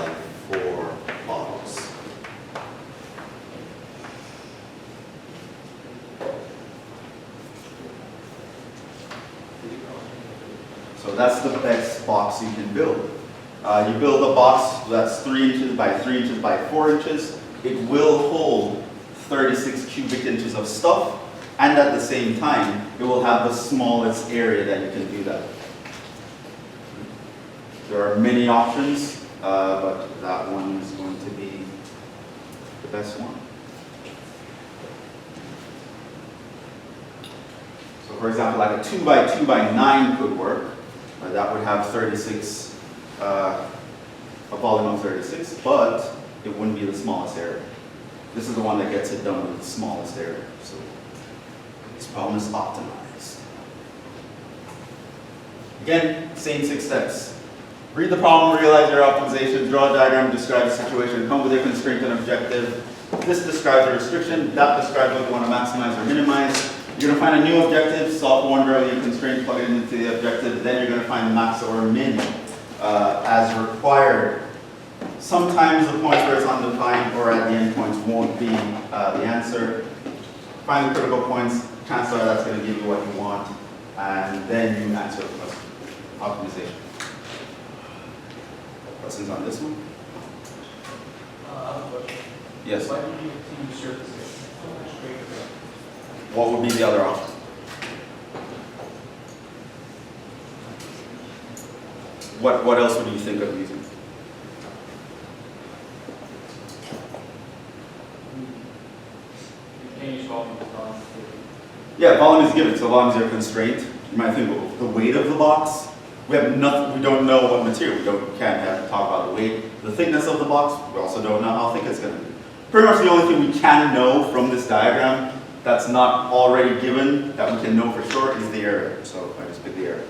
4 box. So that's the best box you can build. You build a box that's 3 inches by 3 inches by 4 inches. It will hold 36 cubic inches of stuff, and at the same time, it will have the smallest area that you can do that. There are many options, but that one is going to be the best one. So for example, like a 2 by 2 by 9 could work. That would have 36, a volume of 36, but it wouldn't be the smallest area. This is the one that gets it done with the smallest area. So this problem is optimized. Again, same 6 steps. Read the problem, realize your optimization, draw a diagram, describe the situation, come with a constraint and objective. This describes a restriction, that describes what you want to maximize or minimize. You're going to find a new objective, solve one earlier constraint, plug it into the objective, then you're going to find max or min as required. Sometimes the points where it's undefined or at the end points won't be the answer. Find the critical points, chances are that's going to give you what you want, and then you answer the question. Optimization. Questions on this one? I have a question. Yes. Why did you use surfaces? What would be the other option? What else would you think of using? Can you use volume? Yeah, volume is given, so volume is your constraint. You might think, well, the weight of the box. We have nothing. We don't know what material. Can't talk about the weight. The thickness of the box. We also don't know how thick it's going to be. Pretty much the only thing we can know from this diagram that's not already given that we can know for sure is the area. So I just picked the area.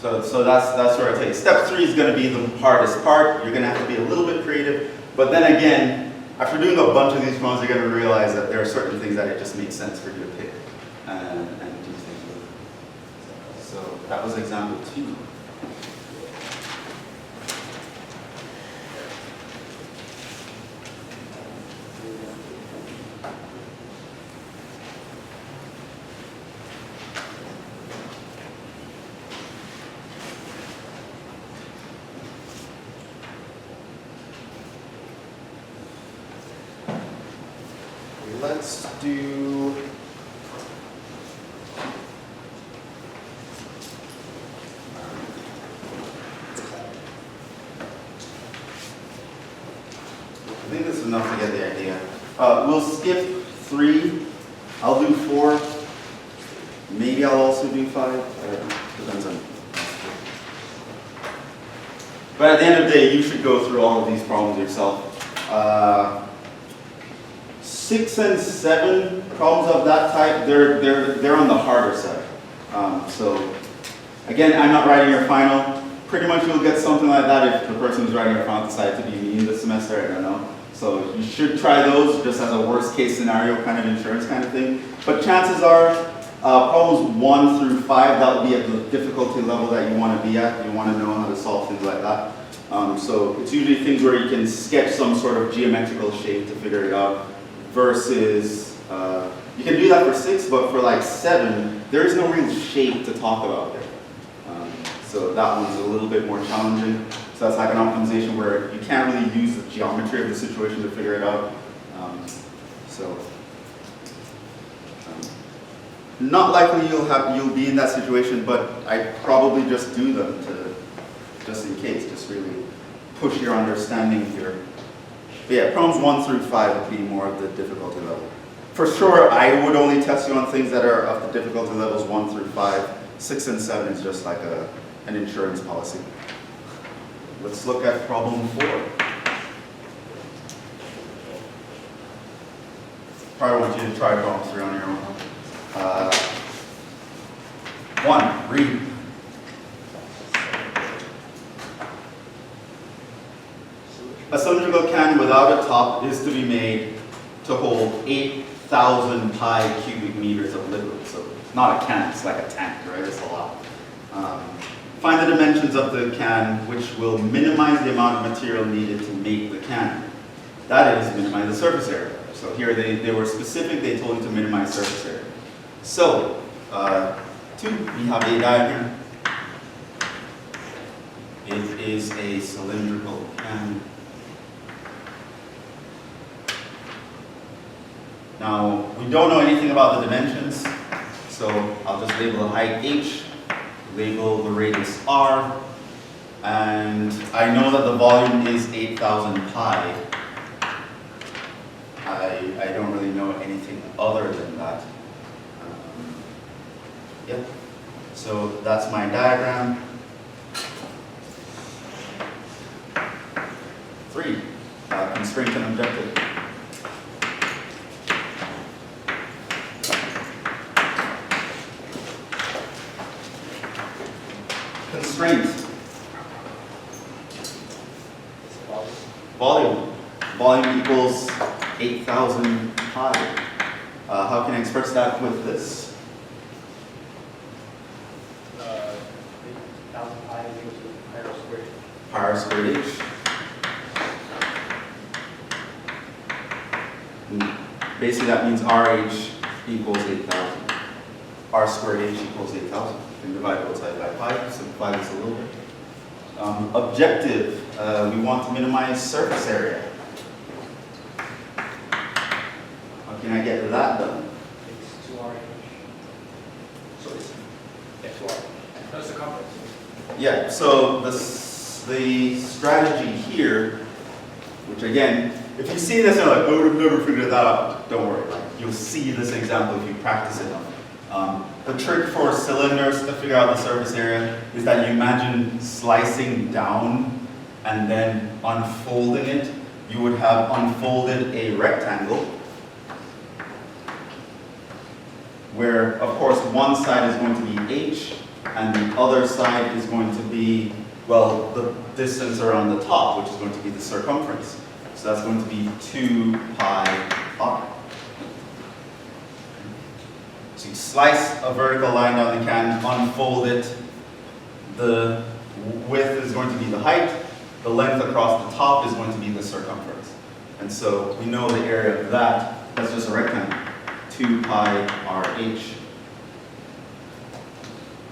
So that's where I take it. Step 3 is going to be the hardest part. You're going to have to be a little bit creative. But then again, after doing a bunch of these problems, you're going to realize that there are certain things that it just makes sense for you to pick and do things with. So that was example 2. Let's do I think this is enough to get the idea. We'll skip 3. I'll do 4. Maybe I'll also do 5. Depends on. But at the end of the day, you should go through all of these problems yourself. 6 and 7 problems of that type, they're on the harder side. So again, I'm not writing your final. Pretty much you'll get something like that if the person who's writing your final decides to be mean this semester, I don't know. So you should try those just as a worst case scenario kind of insurance kind of thing. But chances are, problems 1 through 5, that will be at the difficulty level that you want to be at. You want to know how to solve things like that. So it's usually things where you can sketch some sort of geometrical shape to figure it out versus, you can do that for 6, but for like 7, there is no real shape to talk about there. So that one's a little bit more challenging. So that's like an optimization where you can't really use the geometry of the situation to figure it out. Not likely you'll be in that situation, but I probably just do them just in case, just really push your understanding here. But yeah, problems 1 through 5 would be more of the difficulty level. For sure, I would only test you on things that are of the difficulty levels 1 through 5. 6 and 7 is just like an insurance policy. Let's look at problem 4. Probably want you to try problem 3 on your own. 1, read. A cylindrical can without a top is to be made to hold 8,000 pi cubic meters of liquid. So it's not a can, it's like a tank, right? It's a lot. Find the dimensions of the can, which will minimize the amount of material needed to make the can. That is, minimize the surface area. So here they were specific, they told you to minimize surface area. So, 2, we have a diagram. It is a cylindrical can. Now, we don't know anything about the dimensions, so I'll just label the height H, label the radius R, and I know that the volume is 8,000 pi. I don't really know anything other than that. Yep. So that's my diagram. 3, constraint and objective. Constraint. Volume. Volume equals 8,000 pi. How can I express that with this? 8,000 pi is equal to pi r squared. Pi r squared h. Basically that means RH equals 8,000. R squared h equals 8,000. You can divide both sides by pi, simplify this a little bit. Objective, we want to minimize surface area. How can I get that done? It's 2r. So it's 2r. That's the circumference. Yeah, so the strategy here, which again, if you see this and you're like, oh, I've never figured that out, don't worry. You'll see this example if you practice it. The trick for cylinders to figure out the surface area is that you imagine slicing down and then unfolding it. You would have unfolded a rectangle where, of course, one side is going to be h and the other side is going to be, well, the distance around the top, which is going to be the circumference. So that's going to be 2 pi r. So you slice a vertical line down the can, unfold it. The width is going to be the height. The length across the top is going to be the circumference. And so we know the area of that. That's just a rectangle. 2 pi RH.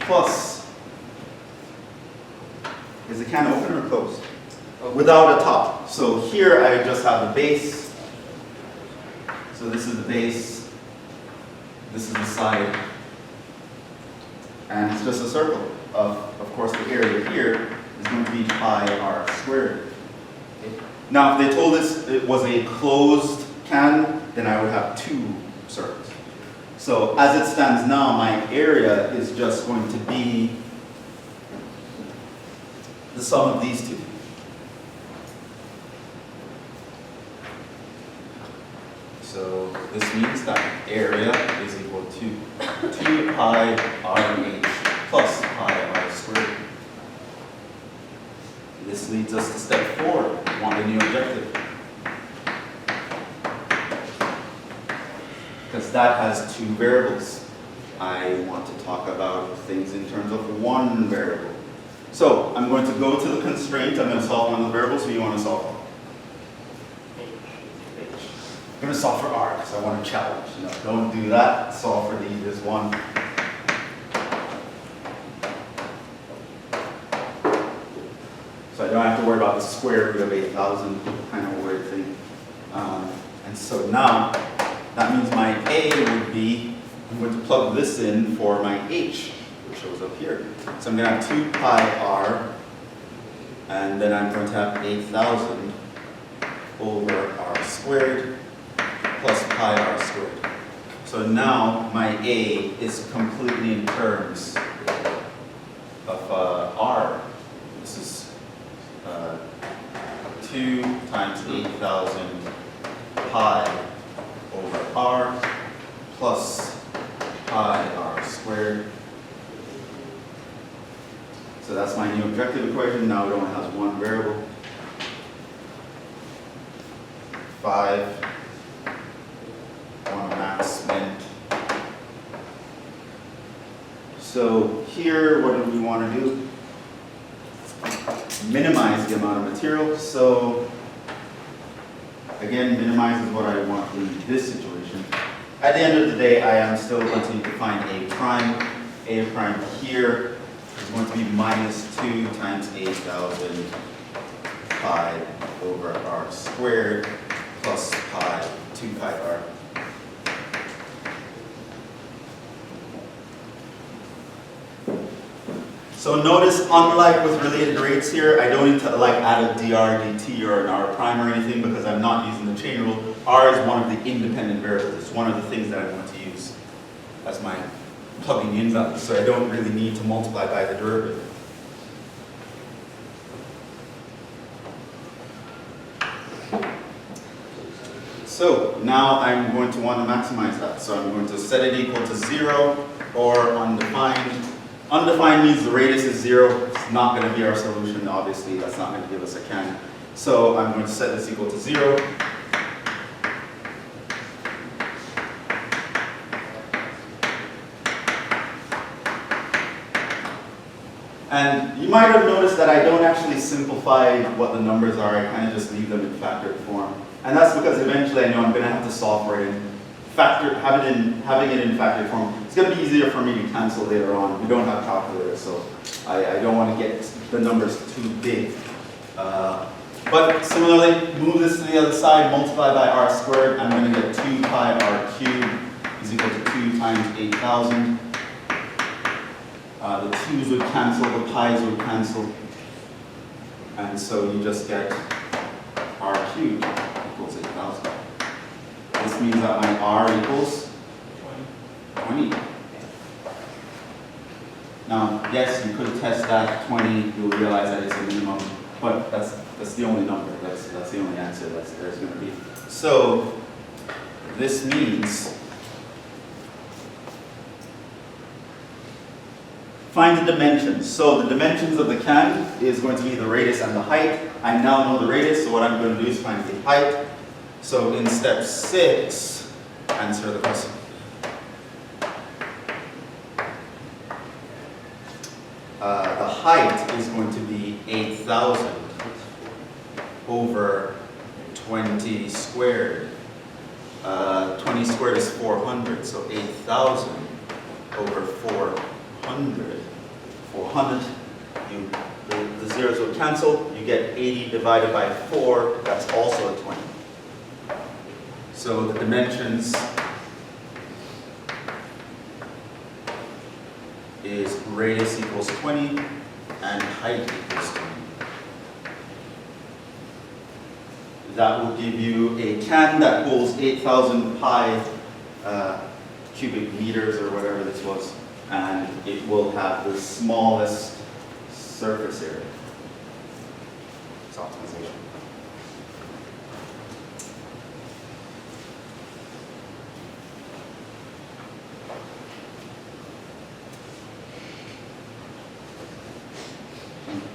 Plus, is the can open or closed? Without a top. So here I just have the base. So this is the base. This is the side. And it's just a circle. Of course, the area here is going to be pi r squared. Okay. Now, if they told us it was a closed can, then I would have 2 circles. So as it stands now, my area is just going to be the sum of these two. So this means that area is equal to 2 pi REH plus pi R squared. This leads us to step 4, want a new objective. Because that has 2 variables. I want to talk about things in terms of 1 variable. So I'm going to go to the constraint, I'm going to solve one of the variables, so you want to solve? H. I'm going to solve for R because I want to challenge. No, don't do that. Solve for the this one. So I don't have to worry about the square root of 8,000, kind of a weird thing. And so now, that means my A would be, I'm going to plug this in for my H, which shows up here. So I'm going to have 2 pi R, and then I'm going to have 8,000 over R squared plus pi R squared. So now my A is completely in terms of R. This is 2 times 8,000 pi over R plus pi R squared. So that's my new objective equation. Now it only has 1 variable. 5, 1 max min. So here, what do we want to do? Minimize the amount of material. So again, minimize is what I want in this situation. At the end of the day, I am still going to need to find A prime. A prime here is going to be minus 2 times 8,000 pi over R squared plus pi, 2 pi R. So notice, unlike with related rates here, I don't need to like add a dr, dt, or an R prime or anything because I'm not using the chain rule. R is one of the independent variables. It's one of the things that I want to use as my plugging in value. So I don't really need to multiply by the derivative. So now I'm going to want to maximize that. So I'm going to set it equal to 0 or undefined. Undefined means the radius is 0. It's not going to be our solution, obviously. That's not going to give us a can. So I'm going to set this equal to 0. And you might have noticed that I don't actually simplify what the numbers are. I kind of just leave them in factored form. And that's because eventually I know I'm going to have to solve for it in having it in factored form. It's going to be easier for me to cancel later on. We don't have calculators, so I don't want to get the numbers too big. But similarly, move this to the other side, multiply by R squared. I'm going to get 2 pi R cubed is equal to 2 times 8,000. The 2's would cancel, the pi's would cancel. And so you just get R cubed equals 8,000. This means that my R equals 20. Now, yes, you could test that 20, you'll realize that it's a minimum, but that's the only number, that's the only answer that there's going to be. So, this means find the dimensions. So the dimensions of the can is going to be the radius and the height. I now know the radius, so what I'm going to do is find the height. So in step 6, answer the question. The height is going to be 8,000 over 20 squared. 20 squared is 400, so 8,000 over 400. 400, the zeros will cancel. You get 80 divided by 4, that's also a 20. So the dimensions is radius equals 20 and height equals 20. That will give you a can that holds 8,000 pi cubic meters or whatever this was, and it will have the smallest surface area. It's optimization.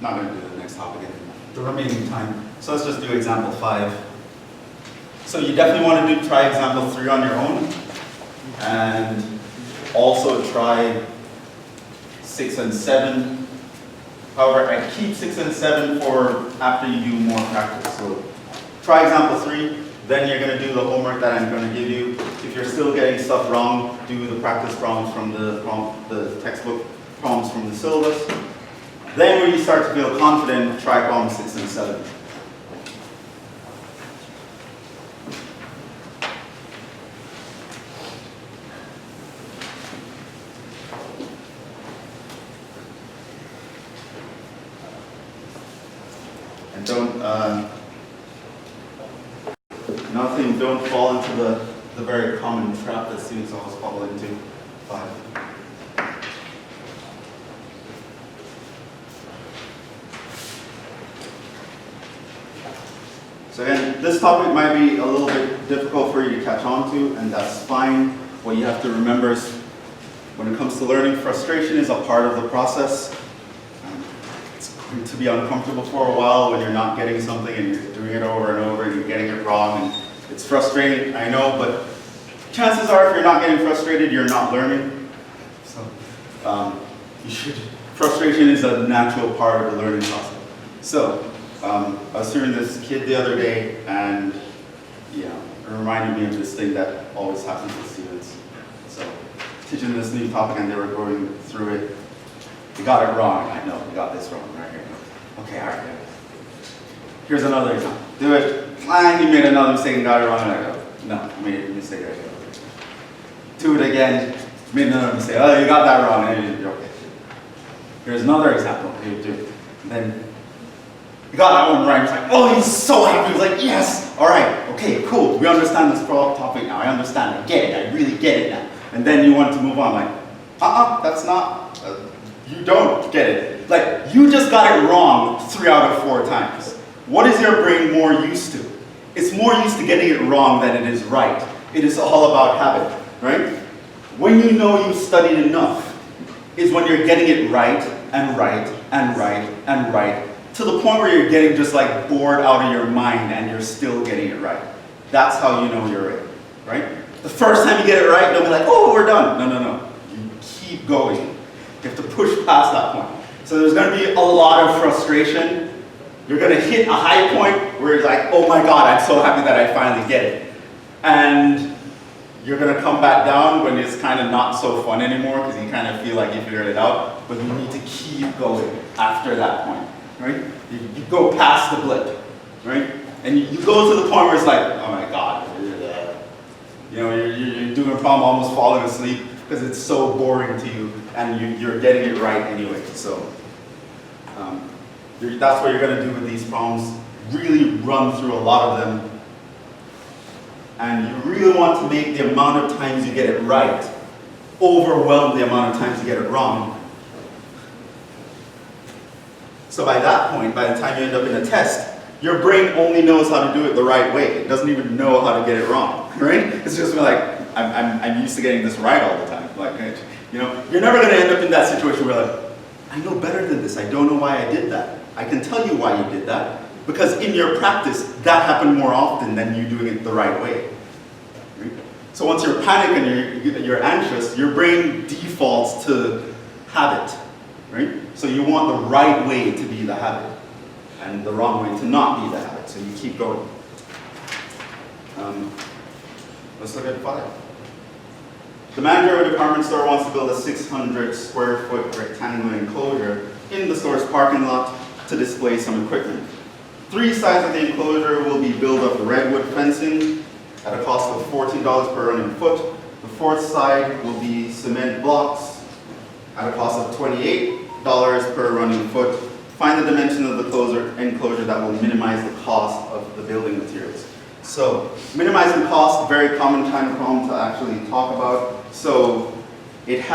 not going to do the next topic in the remaining time. So let's just do example 5. So you definitely want to try example 3 on your own, and also try 6 and 7. However, I keep 6 and 7 for after you do more practice. So try example 3, then you're going to do the homework that I'm going to give you. If you're still getting stuff wrong, do the practice problems from the textbook problems from the syllabus. Then when you start to feel confident, try problems 6 and 7. And don't fall into the very common trap that students always fall into. 5. So again, this topic might be a little bit difficult for you to catch on to, and that's fine. What you have to remember is when it comes to learning, frustration is a part of the process. It's going to be uncomfortable for a while when you're not getting something and you're doing it over and over and you're getting it wrong. And it's frustrating, I know, but chances are if you're not getting frustrated, you're not learning. So frustration is a natural part of the learning process. So I was hearing this kid the other day, and it reminded me of this thing that always happens with students. So teaching this new topic, and they were going through it. You got it wrong. I know, you got this wrong. Right here. Okay, all right. Here's another example. Do it. You made another mistake and got it wrong. And I go, no, I made a mistake. I go. Do it again. Made another mistake. Oh, you got that wrong. And you're okay. Here's another example. You do. And then you got that one right. He's like, oh, he's so happy. He's like, yes. All right. Okay, cool. We understand this topic now. I understand. I get it. I really get it now. And then you want to move on. Like, that's not. You don't get it. Like, you just got it wrong 3 out of 4 times. What is your brain more used to? It's more used to getting it wrong than it is right. It is all about habit, right? When you know you've studied enough is when you're getting it right and right and right and right to the point where you're getting just like bored out of your mind and you're still getting it right. That's how you know you're in, right? The first time you get it right, they'll be like, oh, we're done. No. You keep going. You have to push past that point. So there's going to be a lot of frustration. You're going to hit a high point where you're like, oh my God, I'm so happy that I finally get it. And you're going to come back down when it's kind of not so fun anymore because you kind of feel like you figured it out. But you need to keep going after that point, right? You go past the blip, right? And you go to the point where it's like, oh my God, you're doing a problem almost falling asleep because it's so boring to you and you're getting it right anyway. So that's what you're going to do with these problems. Really run through a lot of them. And you really want to make the amount of times you get it right overwhelm the amount of times you get it wrong. So by that point, by the time you end up in a test, your brain only knows how to do it the right way. It doesn't even know how to get it wrong, right? It's just like, I'm used to getting this right all the time. Like, you're never going to end up in that situation where like, I know better than this. I don't know why I did that. I can tell you why you did that. Because in your practice, that happened more often than you doing it the right way. Right? So once you're panicking and you're anxious, your brain defaults to habit. Right? So you want the right way to be the habit, and the wrong way to not be the habit. So you keep going. Let's look at 5. The manager of a department store wants to build a 600 square foot rectangular enclosure in the store's parking lot to display some equipment. 3 sides of the enclosure will be built of redwood fencing at a cost of $14 per running foot. The 4th side will be cement blocks at a cost of $28 per running foot. Find the dimension of the enclosure that will minimize the cost of the building materials. So, minimizing cost, very common kind of problem to actually talk about. So, it's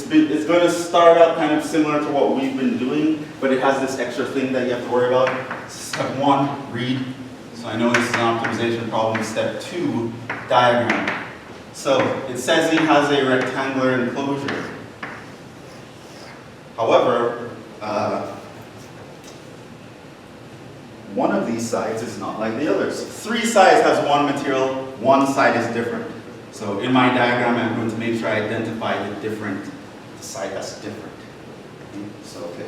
going to start out kind of similar to what we've been doing, but it has this extra thing that you have to worry about. Step 1, read. So I know this is an optimization problem. Step 2, diagram. So it says it has a rectangular enclosure. However, one of these sides is not like the others. 3 sides has one material, one side is different. So in my diagram, I'm going to make sure I identify the side that's different. So, okay.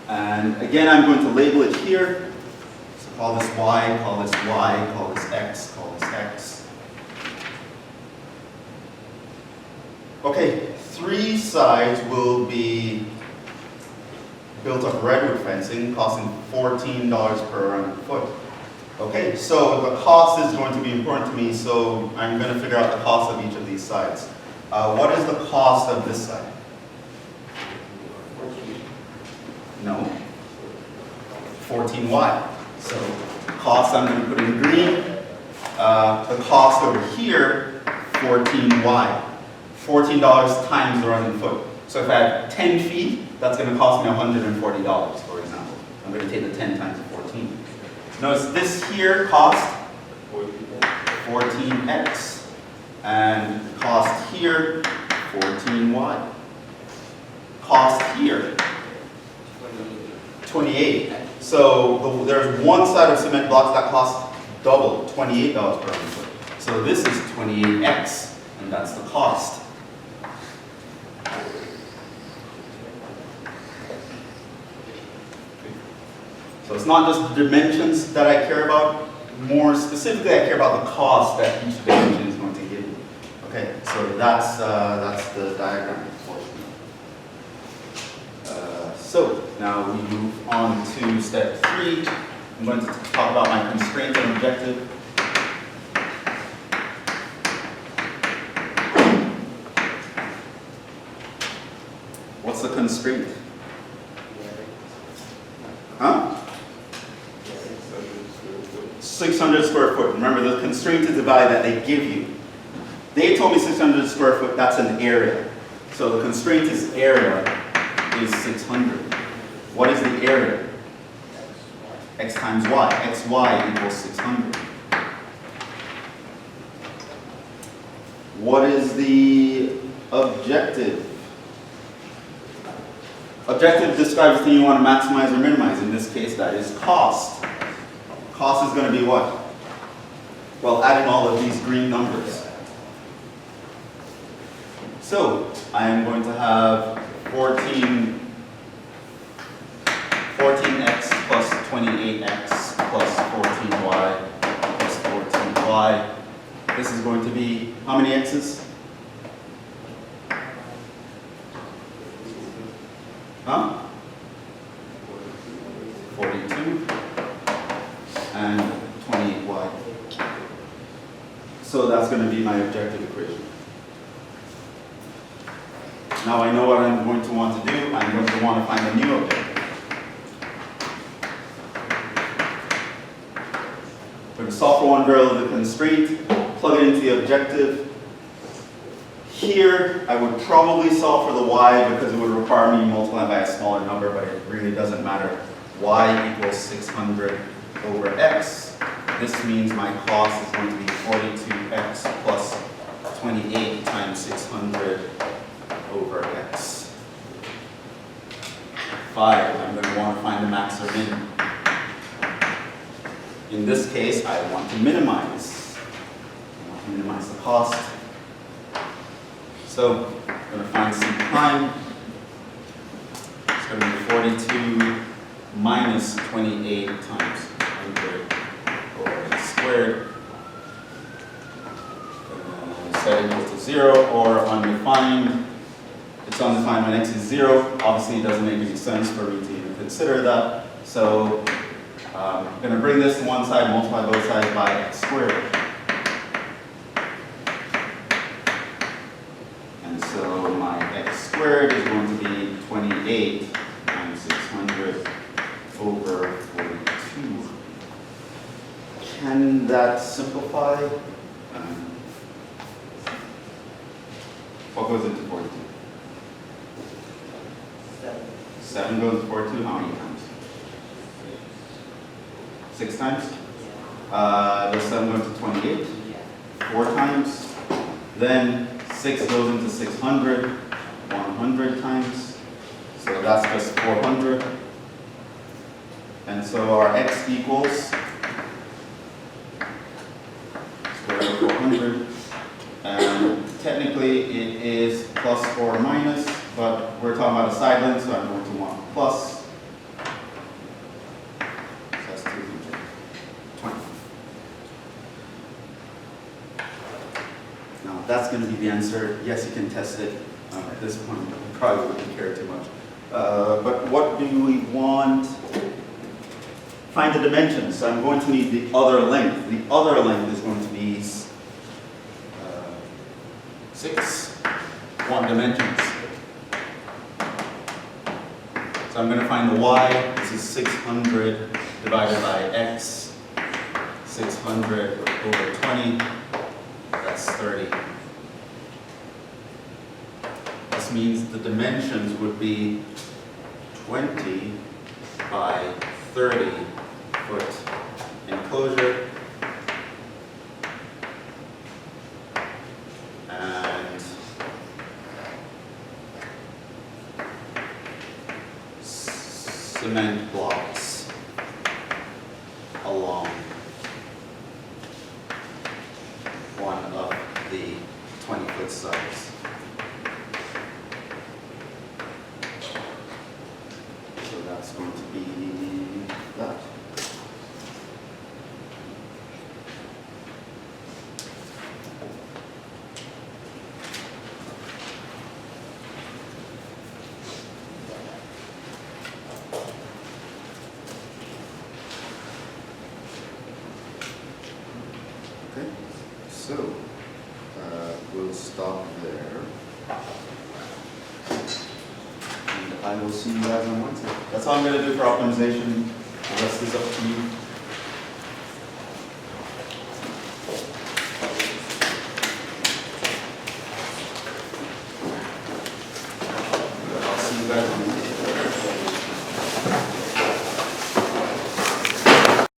And again, I'm going to label it here. So call this Y, call this Y, call this X, call this X. Okay, 3 sides will be built of redwood fencing, costing $14 per round foot. Okay, so the cost is going to be important to me, so I'm going to figure out the cost of each of these sides. What is the cost of this side? No. 14Y. So cost I'm going to put in green. The cost over here, 14Y. $14 times the running foot. So if I have 10 feet, that's going to cost me $140, for example. I'm going to take the 10 times the 14. Notice this here cost 14x. And cost here, 14y. Cost here, 28. So there's one side of cement blocks that costs double, $28 per foot. So this is 28x, and that's the cost. So it's not just the dimensions that I care about. More specifically, I care about the cost that each dimension is going to give me. Okay, so that's the diagram portion. So now we move on to step 3. I'm going to talk about my constraint and objective. What's the constraint? Huh? 600 square foot. Remember, the constraint is the value that they give you. They told me 600 square foot, that's an area. So the constraint is area is 600. What is the area? X times y. xy equals 600. What is the objective? Objective describes the thing you want to maximize or minimize. In this case, that is cost. Cost is going to be what? Well, adding all of these green numbers. So, I am going to have 14x plus 28x plus 14y plus 14y. This is going to be how many x's? Huh? 42 and 28y. So that's going to be my objective equation. Now I know what I'm going to want to do. I'm going to want to find a new objective. We're going to solve for one variable of the constraint, plug it into the objective. Here, I would probably solve for the y because it would require me to multiply by a smaller number, but it really doesn't matter. Y equals 600 over x. This means my cost is going to be 42x plus 28 times 600 over x. 5, I'm going to want to find the max or min. In this case, I want to minimize. I want to minimize the cost. So, I'm going to find C prime. It's going to be 42 minus 28 times 100 over x squared. Set equals to 0 or undefined. It's undefined when x is 0. Obviously, it doesn't make any sense for me to even consider that. So, I'm going to bring this to one side, multiply both sides by x squared. And so my x squared is going to be 28 times 600 over 42. Can that simplify? What goes into 42? 7 goes into 42, how many times? 6 times? Does 7 go into 28? 4 times. Then 6 goes into 600, 100 times. So that's just 400. And so our x equals square root of 400. And technically it is plus or minus, but we're talking about a side length, so I'm going to want plus. So that's 220. Now that's going to be the answer. Yes, you can test it. At this point, you probably wouldn't care too much. But what do we want? Find the dimensions. So I'm going to need the other length. The other length is going to be 6 1 dimensions. So I'm going to find the y. This is 600 divided by x. 600 over 20. That's 30. This means the dimensions would be 20 by 30 foot enclosure. And cement blocks along one of the 20-foot sides. So that's going to be that. Okay, so we'll stop there. And I will see you guys on Wednesday. That's all I'm going to do for optimization. The rest is up to you.